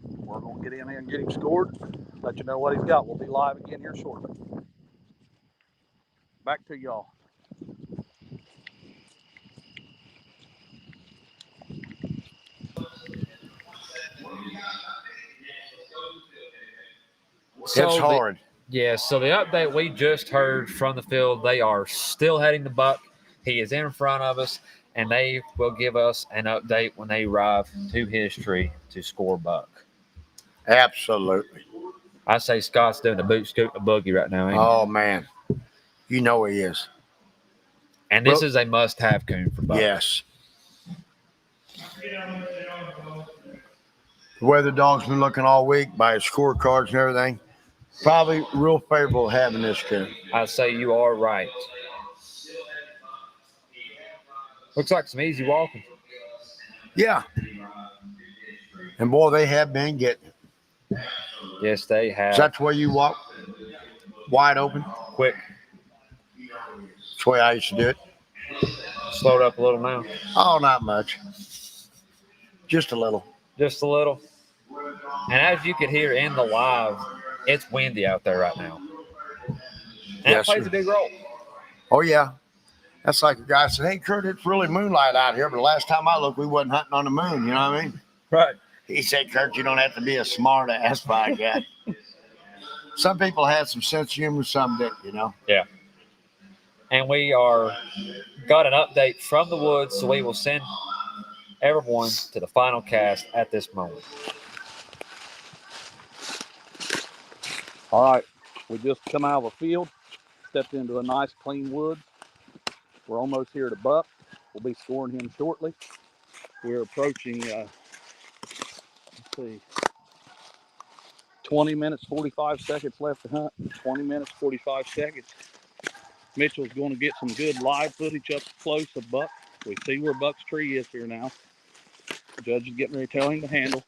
We're going to get in there and get him scored. Let you know what he's got. We'll be live again here shortly. Back to y'all. It's hard. So the update we just heard from the field, they are still heading to Buck. He is in front of us, and they will give us an update when they arrive to his tree to score Buck. Absolutely. I say Scott's doing the boot scoot and a boogie right now, ain't he? Oh, man. You know he is. And this is a must-have coon for Buck. Yes. The way the dog's been looking all week by his scorecards and everything, probably real favorable having this coon. I say you are right. Looks like some easy walking. Yeah. And boy, they have been getting it. Yes, they have. Is that the way you walk? Wide open? Quick. That's the way I used to do it. Slowed up a little now. Oh, not much. Just a little. Just a little. And as you can hear in the live, it's windy out there right now. And Yes, that plays sir. a big role. Oh, yeah. That's like a guy said, "Hey, Kurt, it's really moonlight out here, but the last time I looked, we wasn't hunting on the moon." You know what I mean? Right. He said, "Kurt, you don't have to be a smart ass by a guy." Some people had some sense of humor, some didn't, you know? And we got an update from the woods, so we will send everyone to the final cast at this moment. All right, we just come out of a field, stepped into a nice clean wood. We're almost here to Buck. We'll be scoring him shortly. We're approaching see. 20 minutes, 45 seconds left to hunt. 20 minutes, 45 seconds. Mitchell's going to get some good live footage up close of Buck. We see where Buck's tree is here now. The judge is getting ready to tell him to handle.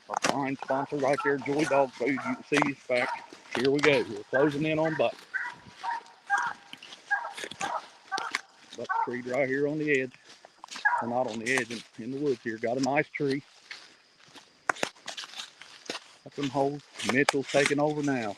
Our fine sponsor right there, Joy Dog Food. You can see his back. Here we go. We're closing in on Buck. Buck's treed right here on the edge. Or not on the edge, in the woods here. Got a nice tree. Got them holes. Mitchell's taking over now.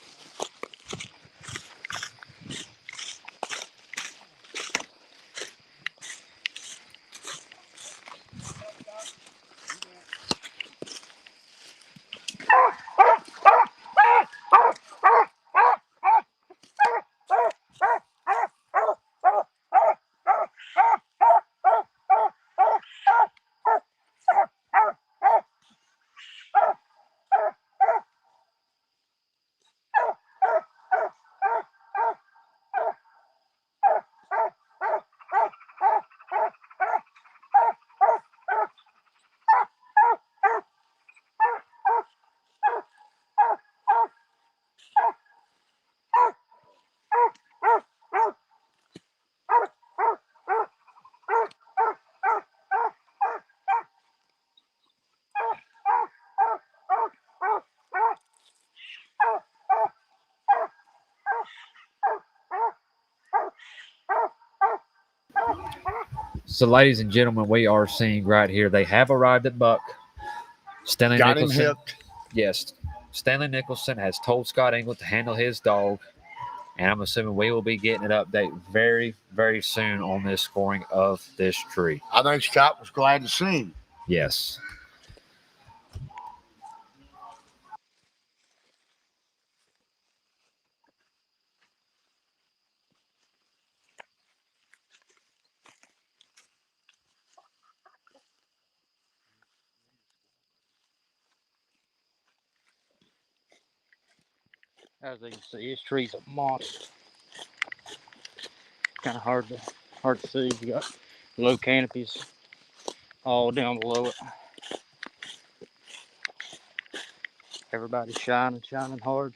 So, ladies and gentlemen, we are seeing right here they have arrived at Buck. Stanley Got him Nicholson. hooked. Yes, Stanley Nicholson has told Scott Engel to handle his dog, and I'm assuming we will be getting an update very, very soon on this scoring of this tree. I think Scott was glad to see him. Yes. As you can see, this tree's a monster. Kind of hard to see. You got low canopies all down below it. Everybody's shining hard.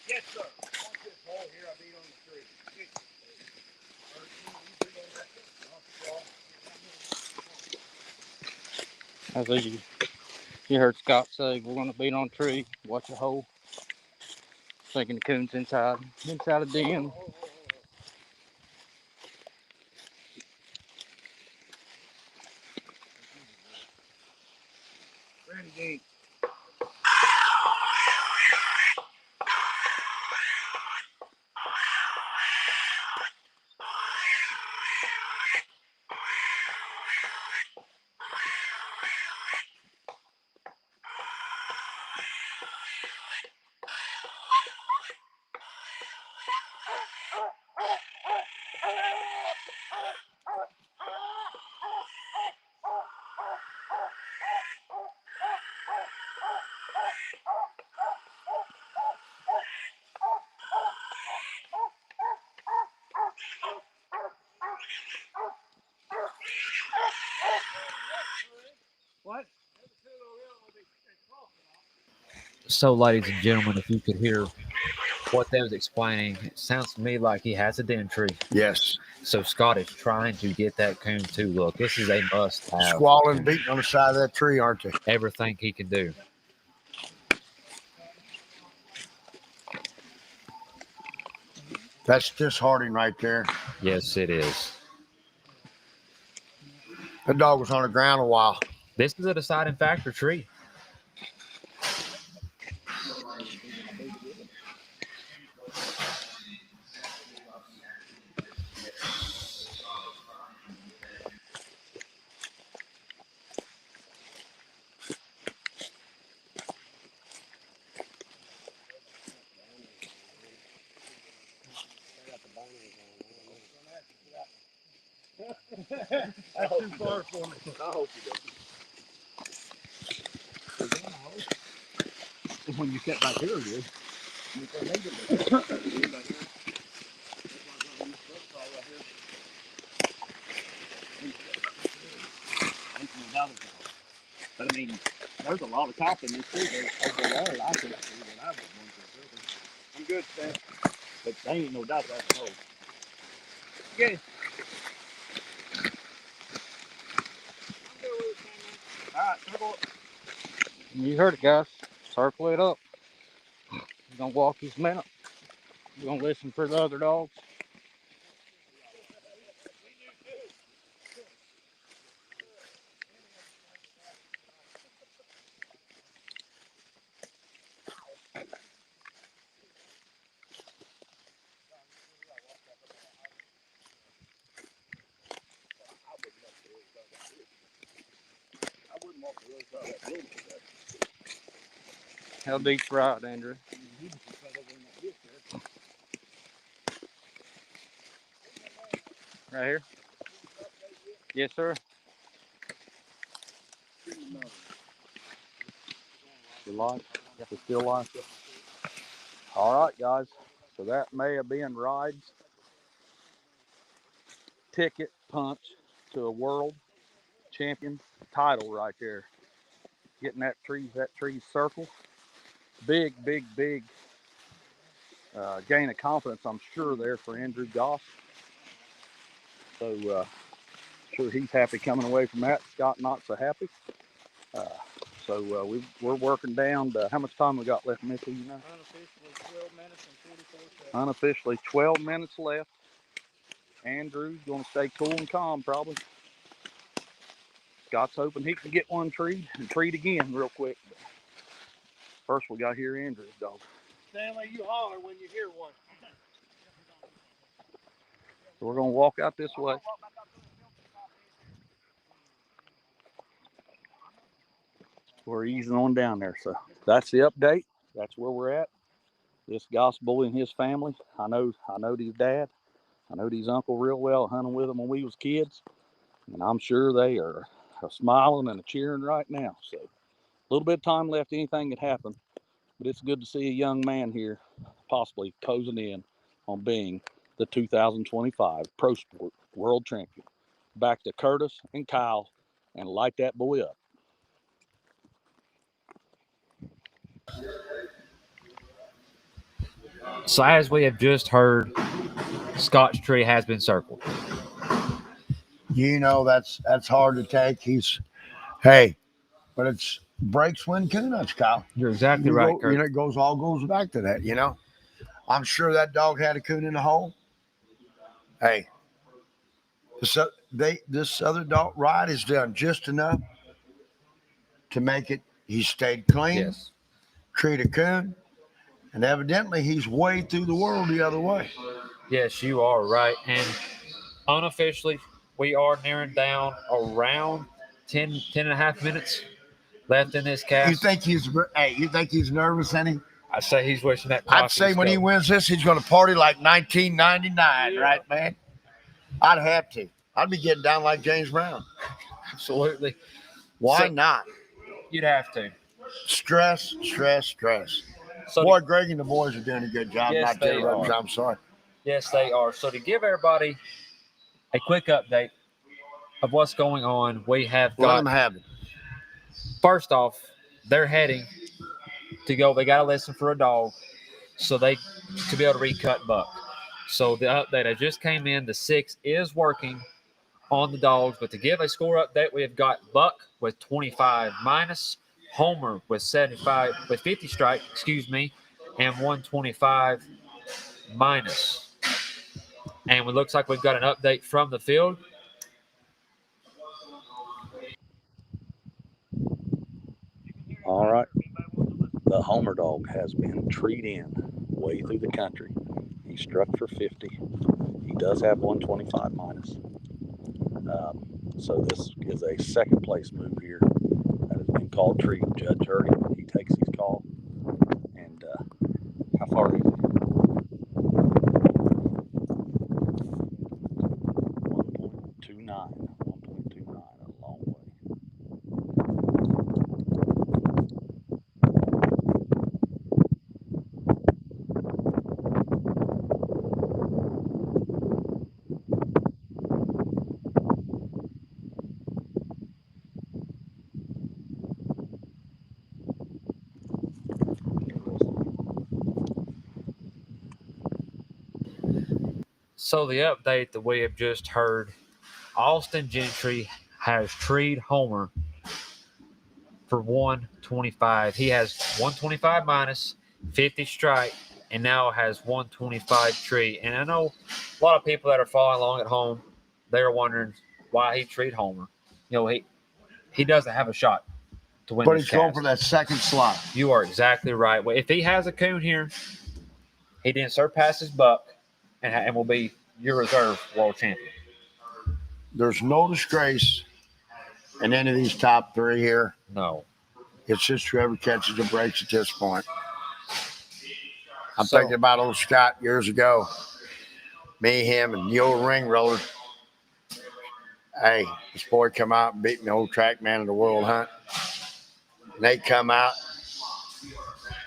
Yes, sir. As you heard Scott say, we're gonna beat on a tree. Watch a hole. Thinking the coon's inside a den. Ready, Dean. So, ladies and gentlemen, if you could hear what they was explaining, it sounds to me like he has a den tree. Yes. So Scott is trying to get that coon too. Look, this is a must-have. Squalling, beating on the side of that tree, aren't they? Everything he can do. That's disheartening right there. Yes, it is. That dog was on the ground a while. This is a deciding factor tree. That's too far for me. I hope you don't. When you get back here, it is. But I mean, there's a lot of top in this too. There's over there, I can see when I was one for I'm good, Stan. But there ain't no doubt that's no. Okay. All right, circle it. You heard it, guys. Circle it up. We're gonna walk his minute. We're gonna listen for the other dogs. How deep's right, Andrew? Right here? Yes, sir. You like? You still like it? All right, guys. So that may have been Ride's ticket punch to a world champion title right there. Getting that tree circle. Big gain of confidence, I'm sure, there for Andrew Goss. So sure he's happy coming away from that. Scott not so happy. So we're working down to how much time we got left, Missy? You know? Unofficially 12 minutes and 44 seconds. Unofficially 12 minutes left. Andrew's gonna stay cool and calm probably. Scott's hoping he can get one treed and treed again real quick. But first we got to hear Andrew's dog. Stanley, you holler when you hear one. So we're gonna walk out this way. We're easing on down there. So that's the update. That's where we're at. This Goss boy and his family. I know his dad. I know his uncle real well, hunting with him when we was kids. And I'm sure they are smiling and cheering right now. So a little bit of time left, anything could happen. But it's good to see a young man here possibly closing in on being the 2025 Pro Sport World Champion. Back to Curtis and Kyle and light that boy up. So as we have just heard, Scott's tree has been circled. You know that's hard to take. But it's breaks when coon Kyle. You're exactly right, Kurt. You know, it all goes back to that. You know, I'm sure that dog had a coon in the hole. Hey, this other dog Ride has done just enough to make it. He stayed clean, Yes. treated a coon, and evidently he's way through the world the other way. Yes, you are right. And unofficially, we are nearing down around 10 and a half minutes left in this cast. You think he's nervous, any? I say he's wishing that. I'd say when he wins this, he's going to party like 1999, right, man? I'd have to. I'd be getting down like James Brown. Absolutely. Why not? You'd have to. Stress. So Boy, Greg and the boys are doing a good job. Yes, Not they interrupting. are. I'm sorry. yes, they are. So to give everybody a quick update of what's going on, we have Let got them have it. first off, they're heading to go. They got a lesson for a dog, so they to be able to recut Buck. So the update I just came in, the 6 is working on the dogs. But to give a score update, we have got Buck with 25 minus, Homer with 50 strike, and 125 minus. And it looks like we've got an update from the field. All right. The Homer dog has been treed in way through the country. He struck for 50. He does have 125 minus. So this is a second place move here that has been called treat. Judge Hurdy, he takes his call. And how far is it? 1.29. 1.29, a long way. So the update that we have just heard, Austin Gentry has treed Homer for 125. He has 125 minus, 50 strike, and now has 125 tree. And I know a lot of people that are following along at home, they're wondering why he treed Homer. You know, he doesn't have a shot to win. But this he's going cast. for that second slot. You are exactly right. Well, if he has a coon here, he didn't surpass his Buck, and will be your reserve world champion. There's no disgrace in any of these top 3 here. No. It's just whoever catches the breaks at this point. I'm So- thinking about old Scott years ago. Me, him, and the old ring roller. Hey, this boy come out and beat me, old track man of the world hunt. And they come out.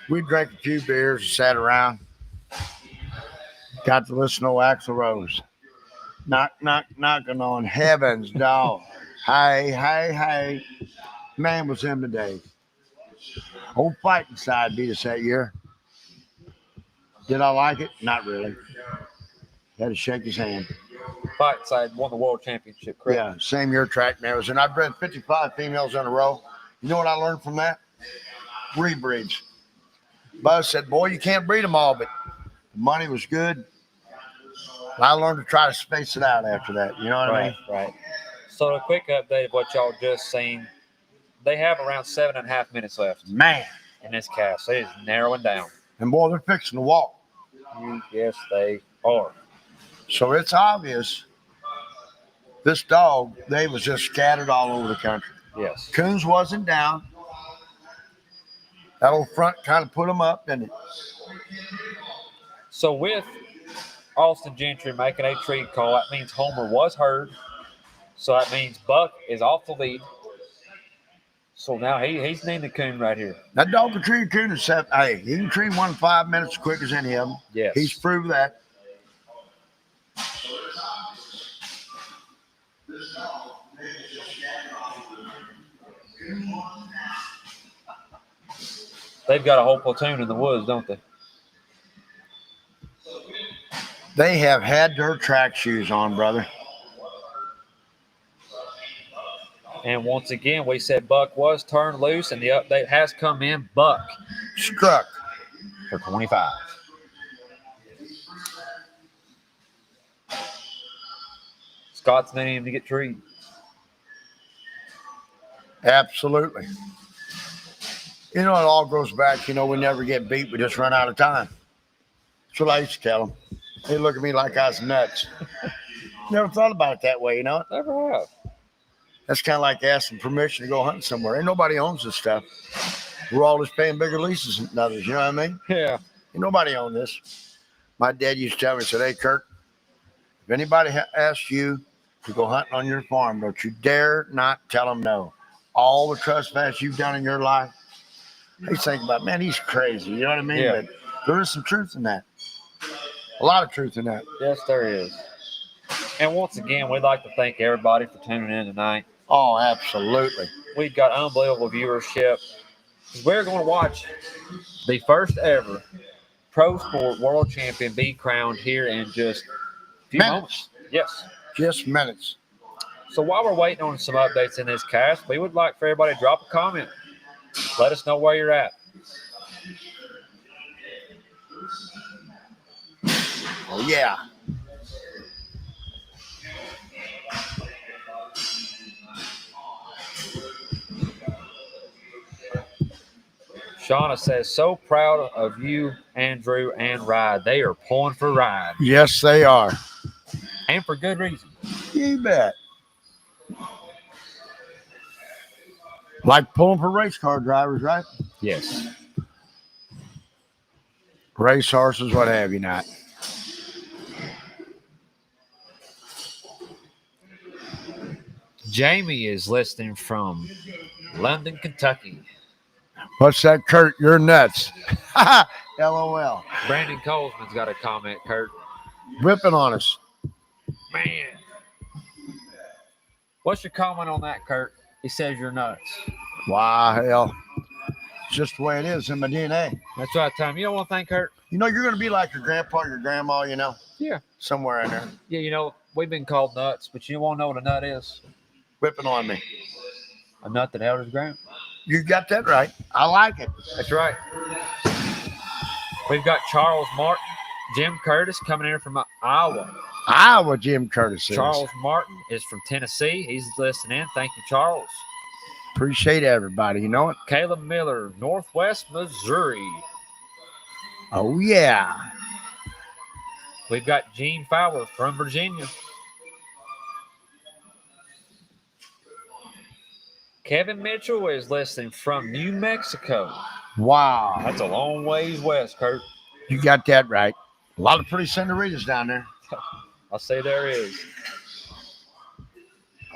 We drank a few beers and sat around. Got to listen to Axl Rose. Knock, knock, knocking on heaven's door. Hey, hey, hey. Man was him today. Old Fighting Side beat us that year. Did I like it? Not really. Had to shake his hand. Fight side won the world championship, correct? Yeah, same year track man was. And I bred 55 females in a row. You know what I learned from that? Rebreeds. Buzz said, boy, you can't breed them all, but the money was good. And I learned to try to space it out after that. You know what I mean? Right. So a quick update of what y'all just seen. They have around 7.5 minutes left Man. in this cast. So it is narrowing down. And boy, they're fixing to walk. Yes, they are. So it's obvious this dog, they was just scattered all over the country. Yes. Coons wasn't down. That old front kind of put them up, didn't it? So with Austin Gentry making a trade call, that means Homer was heard. So that means Buck is off the lead. So now he's named the coon right here. That dog can tree a coon in 7. Hey, he can tree one in 5 minutes as quick as any of them. Yes. He's proved that. They've got a whole platoon in the woods, don't they? They have had their track shoes on, brother. And once again, we said Buck was turned loose, and the update has come in. Buck Struck. for 25. Scott's needing him to get treed. Absolutely. You know, it all goes back. You know, we never get beat. We just run out of time. That's what I used to tell them. They look at me like I was nuts. Never thought about it that way, you know? Never have. That's kind of like asking permission to go hunting somewhere. Ain't nobody owns this stuff. We're all just paying bigger leases than others. You know what I mean? Yeah. Ain't nobody own this. My dad used to tell me, he said, hey, Kurt, if anybody asks you to go hunting on your farm, don't you dare not tell them no. All the trespass you've done in your life, they think about, man, he's crazy. You know what I mean? Yeah. But there is some truth in that. A lot of truth in that. Yes, there is. And once again, we'd like to thank everybody for tuning in tonight. Oh, absolutely. we've got unbelievable viewership. We're going to watch the first ever Pro Sport World Champion be crowned here in just a few moments. Yes. Just minutes. So while we're waiting on some updates in this cast, we would like for everybody to drop a comment. Let us know where you're at. Oh, yeah. Shauna says, so proud of you, Andrew and Ride. They are pulling for Ride. Yes, they are. And for good reason. You bet. Like pulling for race car drivers, right? Yes. Race horses, what have you not. Jamie is listening from London, Kentucky. What's that, Kurt? You're nuts. LOL. Brandon Colesman's got a comment, Kurt. Whipping on us. Man. What's your comment on that, Kurt? He says you're nuts. Wow, hell. It's just the way it is in my DNA. That's right, Tom. You know one thing, Kurt? You know, you're going to be like your grandpa, your grandma, you know? Yeah. Somewhere in there. Yeah, you know, we've been called nuts, but you want to know what a nut is? Whipping on me. A nut that held his ground. You got that right. I like it. That's right. We've got Charles Martin, Jim Curtis coming in from Iowa. Iowa, Jim Curtis is. Charles Martin is from Tennessee. He's listening in. Thank you, Charles. Appreciate everybody. You know it? Caleb Miller, Northwest Missouri. Oh, yeah. We've got Gene Fowler from Virginia. Kevin Mitchell is listening from New Mexico. Wow. That's a long ways west, Kurt. You got that right. A lot of pretty senoritas down there. I'll say there is.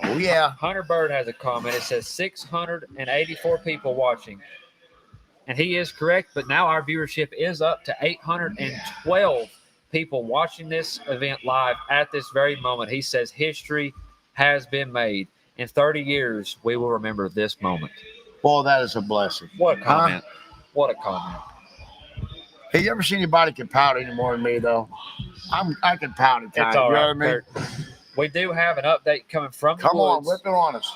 Oh, yeah. Hunter Bird has a comment. It says 684 people watching. And he is correct, but now our viewership is up to 812 people watching this event live at this very moment. He says history has been made. In 30 years, we will remember this moment. Boy, that is a blessing. What a comment. What a comment. Hey, you ever seen anybody can pout any more than me, though? I can pout at times. It's all you know right, what I mean? Kurt. We do have an update coming from the Come on, woods. whip it on us.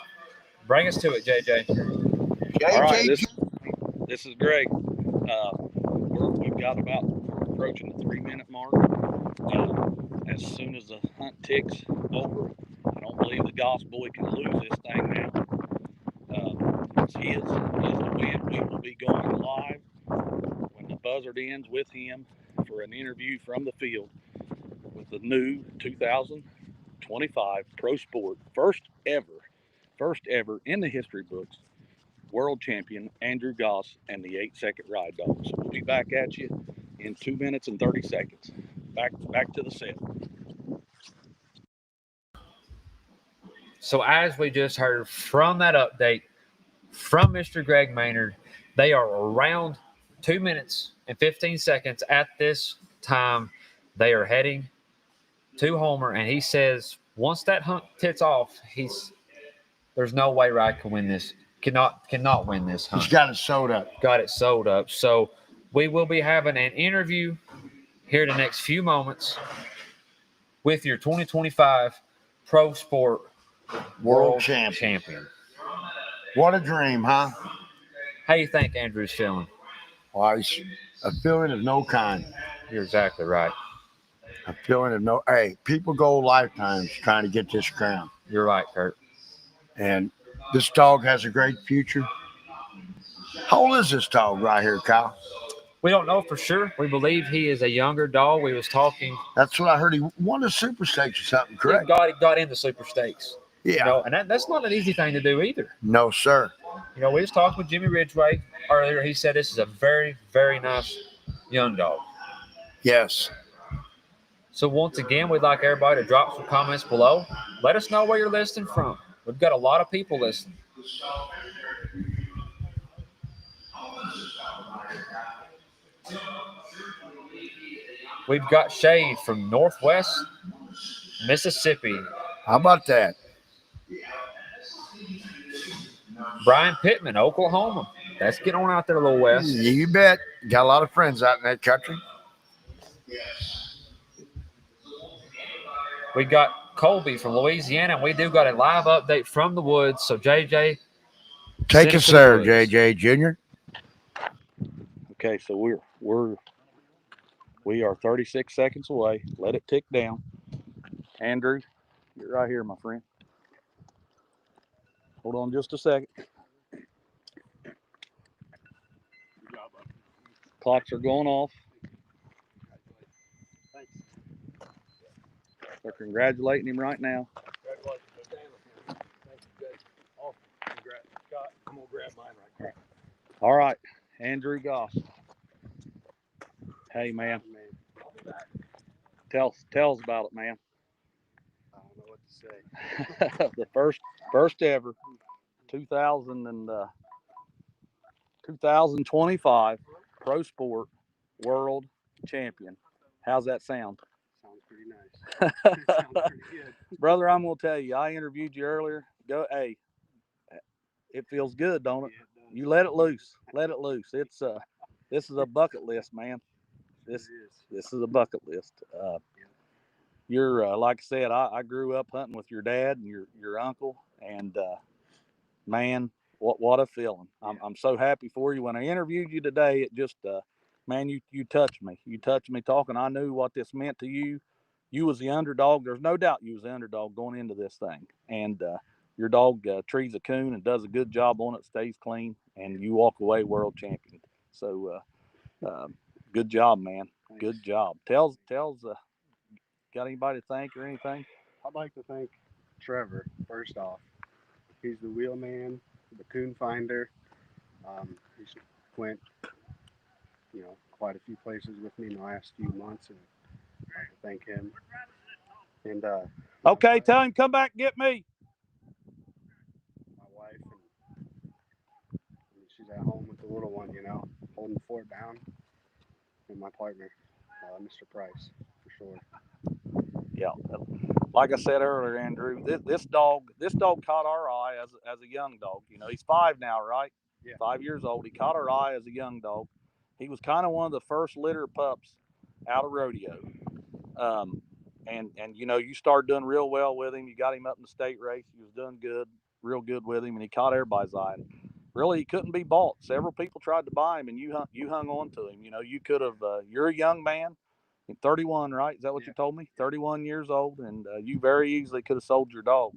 Bring us to it, JJ. All right, JJ, this is Greg. We've got about approaching the 3-minute mark. As soon as the hunt ticks over, I don't believe the Goss boy can lose this thing now. It's his the win. We will be going live when the buzzard ends with him for an interview from the field with the new 2025 Pro Sport first ever in the history books world champion Andrew Goss and the 8-second ride dogs. We'll be back at you in 2 minutes and 30 seconds. Back to the set. So as we just heard from that update from Mr. Greg Maynard, they are around 2 minutes and 15 seconds at this time. They are heading to Homer, and he says once that hunt tits off, there's no way Ride can win this. Cannot win this hunt. he's got it sewed up. Got it sold up. So we will be having an interview here in the next few moments with your 2025 Pro Sport World World champion. Champion. What a dream, huh? How you think Andrew's feeling? Well, it's a feeling of no kind. You're exactly right. A feeling of no. Hey, people go lifetimes trying to get this crown. You're right, Kurt. And this dog has a great future. How old is this dog right here, Kyle? We don't know for sure. We believe he is a younger dog. We was talking. That's what I heard. He won a Super Stakes or something, correct? He got into Super Stakes. Yeah. You know, and that's not an easy thing to do either. No, sir. You know, we was talking with Jimmy Ridgway earlier. He said this is a very, very nice young dog. Yes. So once again, we'd like everybody to drop some comments below. Let us know where you're listening from. We've got a lot of people listening. We've got Shade from Northwest Mississippi. How about that? Brian Pittman, Oklahoma. That's getting on out there a little west. You bet. Got a lot of friends out in that country. We got Colby from Louisiana, and we do got a live update from the woods. So, JJ, Take send us to the there, woods. JJ Jr. Okay, so we are 36 seconds away. Let it tick down. Andrew, you're right here, my friend. Hold on just a second. Clocks are going off. They're congratulating him right now. I'm gonna grab mine right quick. All right, Andrew Goss. Hey, man. Tell us about it, man. I don't know what to say. The first ever 2025 Pro Sport World Champion. How's that sound? Sounds pretty nice. Sounds pretty good. Brother, I'm gonna tell you, I interviewed you earlier. Hey, it feels good, don't it? Yeah, it does. You let it loose. Let it loose. It's this is a bucket list, man. It is. This is a bucket list. You're like I said, I grew up hunting with your dad and your uncle, and man, what a feeling. I'm so happy for you. When I interviewed you today, it just man, you touched me. You touched me talking. I knew what this meant to you. You was the underdog. There's no doubt you was the underdog going into this thing. And your dog trees a coon and does a good job on it, stays clean, and you walk away world champion. So good job, man. Thanks. Good job. Tells got anybody to thank or anything? I'd like to thank Trevor, first off. He's the wheelman, the coon finder. He's went, quite a few places with me in the last few months, and I'd like to thank him. And Okay, tell him come back and get me. my wife, and she's at home with the little one, holding the fort down. And my partner, Mr. Price, for sure. Yeah, like I said earlier, Andrew, this dog caught our eye as a young dog. He's 5 now, right? Yeah. 5 years old. He caught our eye as a young dog. He was kind of one of the first litter pups out of rodeo. And you started doing real well with him. You got him up in the state race. He was doing good, real good with him, and he caught everybody's eye. Really, he couldn't be bought. Several people tried to buy him, and you hung on to him. You could have. You're a young man. 31, right? Is that what you told me? 31 years old, and you very easily could have sold your dog.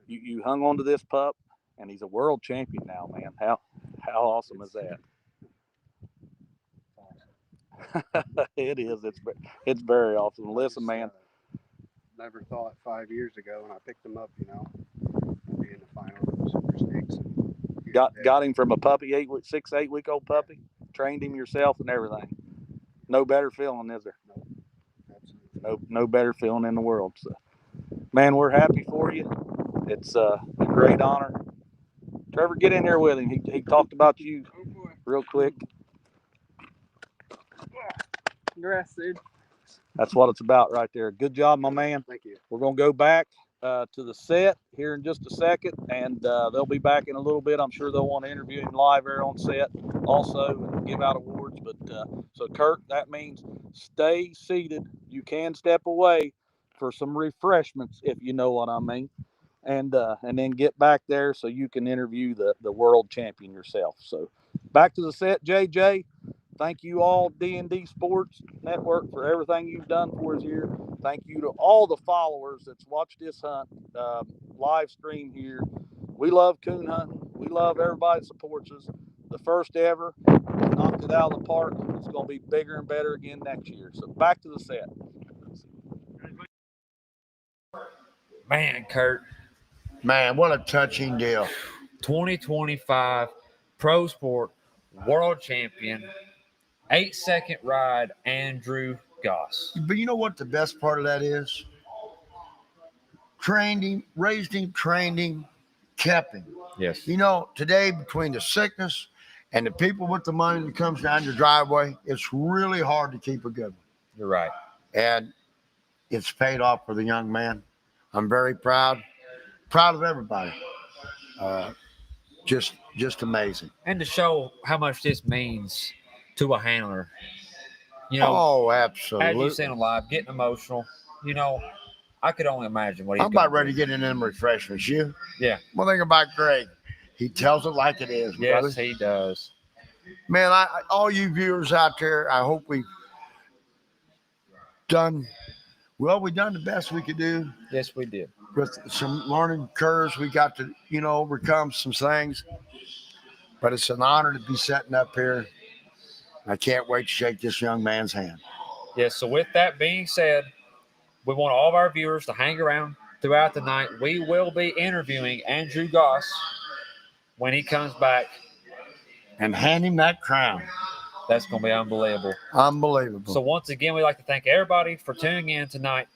You hung on to this pup, and he's a world champion now, man. How awesome is that? It is. It's very awesome. Listen, man. Never thought 5 years ago when I picked him up, I'd be in the final of the Super Stakes. And Got him from a puppy, 8 week old puppy. Trained him yourself and everything. No better feeling, is there? Absolutely. No better feeling in the world. So, man, we're happy for you. It's a great honor. Trevor, get in here with him. He talked about you real quick. Congrats, dude. That's what it's about right there. Good job, my man. Thank you. We're going to go back to the set here in just a second, and they'll be back in a little bit. I'm sure they'll want to interview him live here on set also and give out awards. But so, Kurt, that means stay seated. You can step away for some refreshments, if you know what I mean, and then get back there so you can interview the world champion yourself. So back to the set, JJ. Thank you all, D&D Sports Network, for everything you've done for us here. Thank you to all the followers that's watched this hunt live stream here. We love coon hunting. We love everybody that supports us. The first ever, knocked it out of the park. It's going to be bigger and better again next year. So back to the set. Man, Kurt, Man, what a touching deal. 2025 Pro Sport World Champion, 8-second ride, Andrew Goss. But you know what the best part of that is? Trained him, raised him, trained him, kept him. Yes. Today, between the sickness and the people with the money that comes down your driveway, it's really hard to keep a good one. You're right. And it's paid off for the young man. I'm very proud of everybody. Just just amazing. And to show how much this means to a handler. You know, Oh, as absolutely. you seen him live, getting emotional. You know, I could only imagine what he's I'm about going ready to get in them refreshments. You? Yeah. One thing about Greg, he tells it like it is, Yes, brother. he does. Man, all you viewers out there, I hope we've done the best we could do. Yes, we did. With some learning curves, we got to, overcome some things. But it's an honor to be sitting up here. I can't wait to shake this young man's hand. Yes, so with that being said, we want all of our viewers to hang around throughout the night. We will be interviewing Andrew Goss when he comes back. And hand him that crown. That's going to be unbelievable. Unbelievable. So once again, we'd like to thank everybody for tuning in tonight.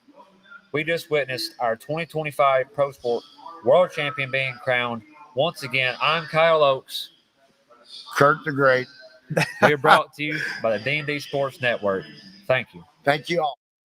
We just witnessed our 2025 Pro Sport World Champion being crowned. Once again, I'm Kyle Oakes. Kurt the Great. We're brought to you by the D&D Sports Network. Thank you. Thank you all.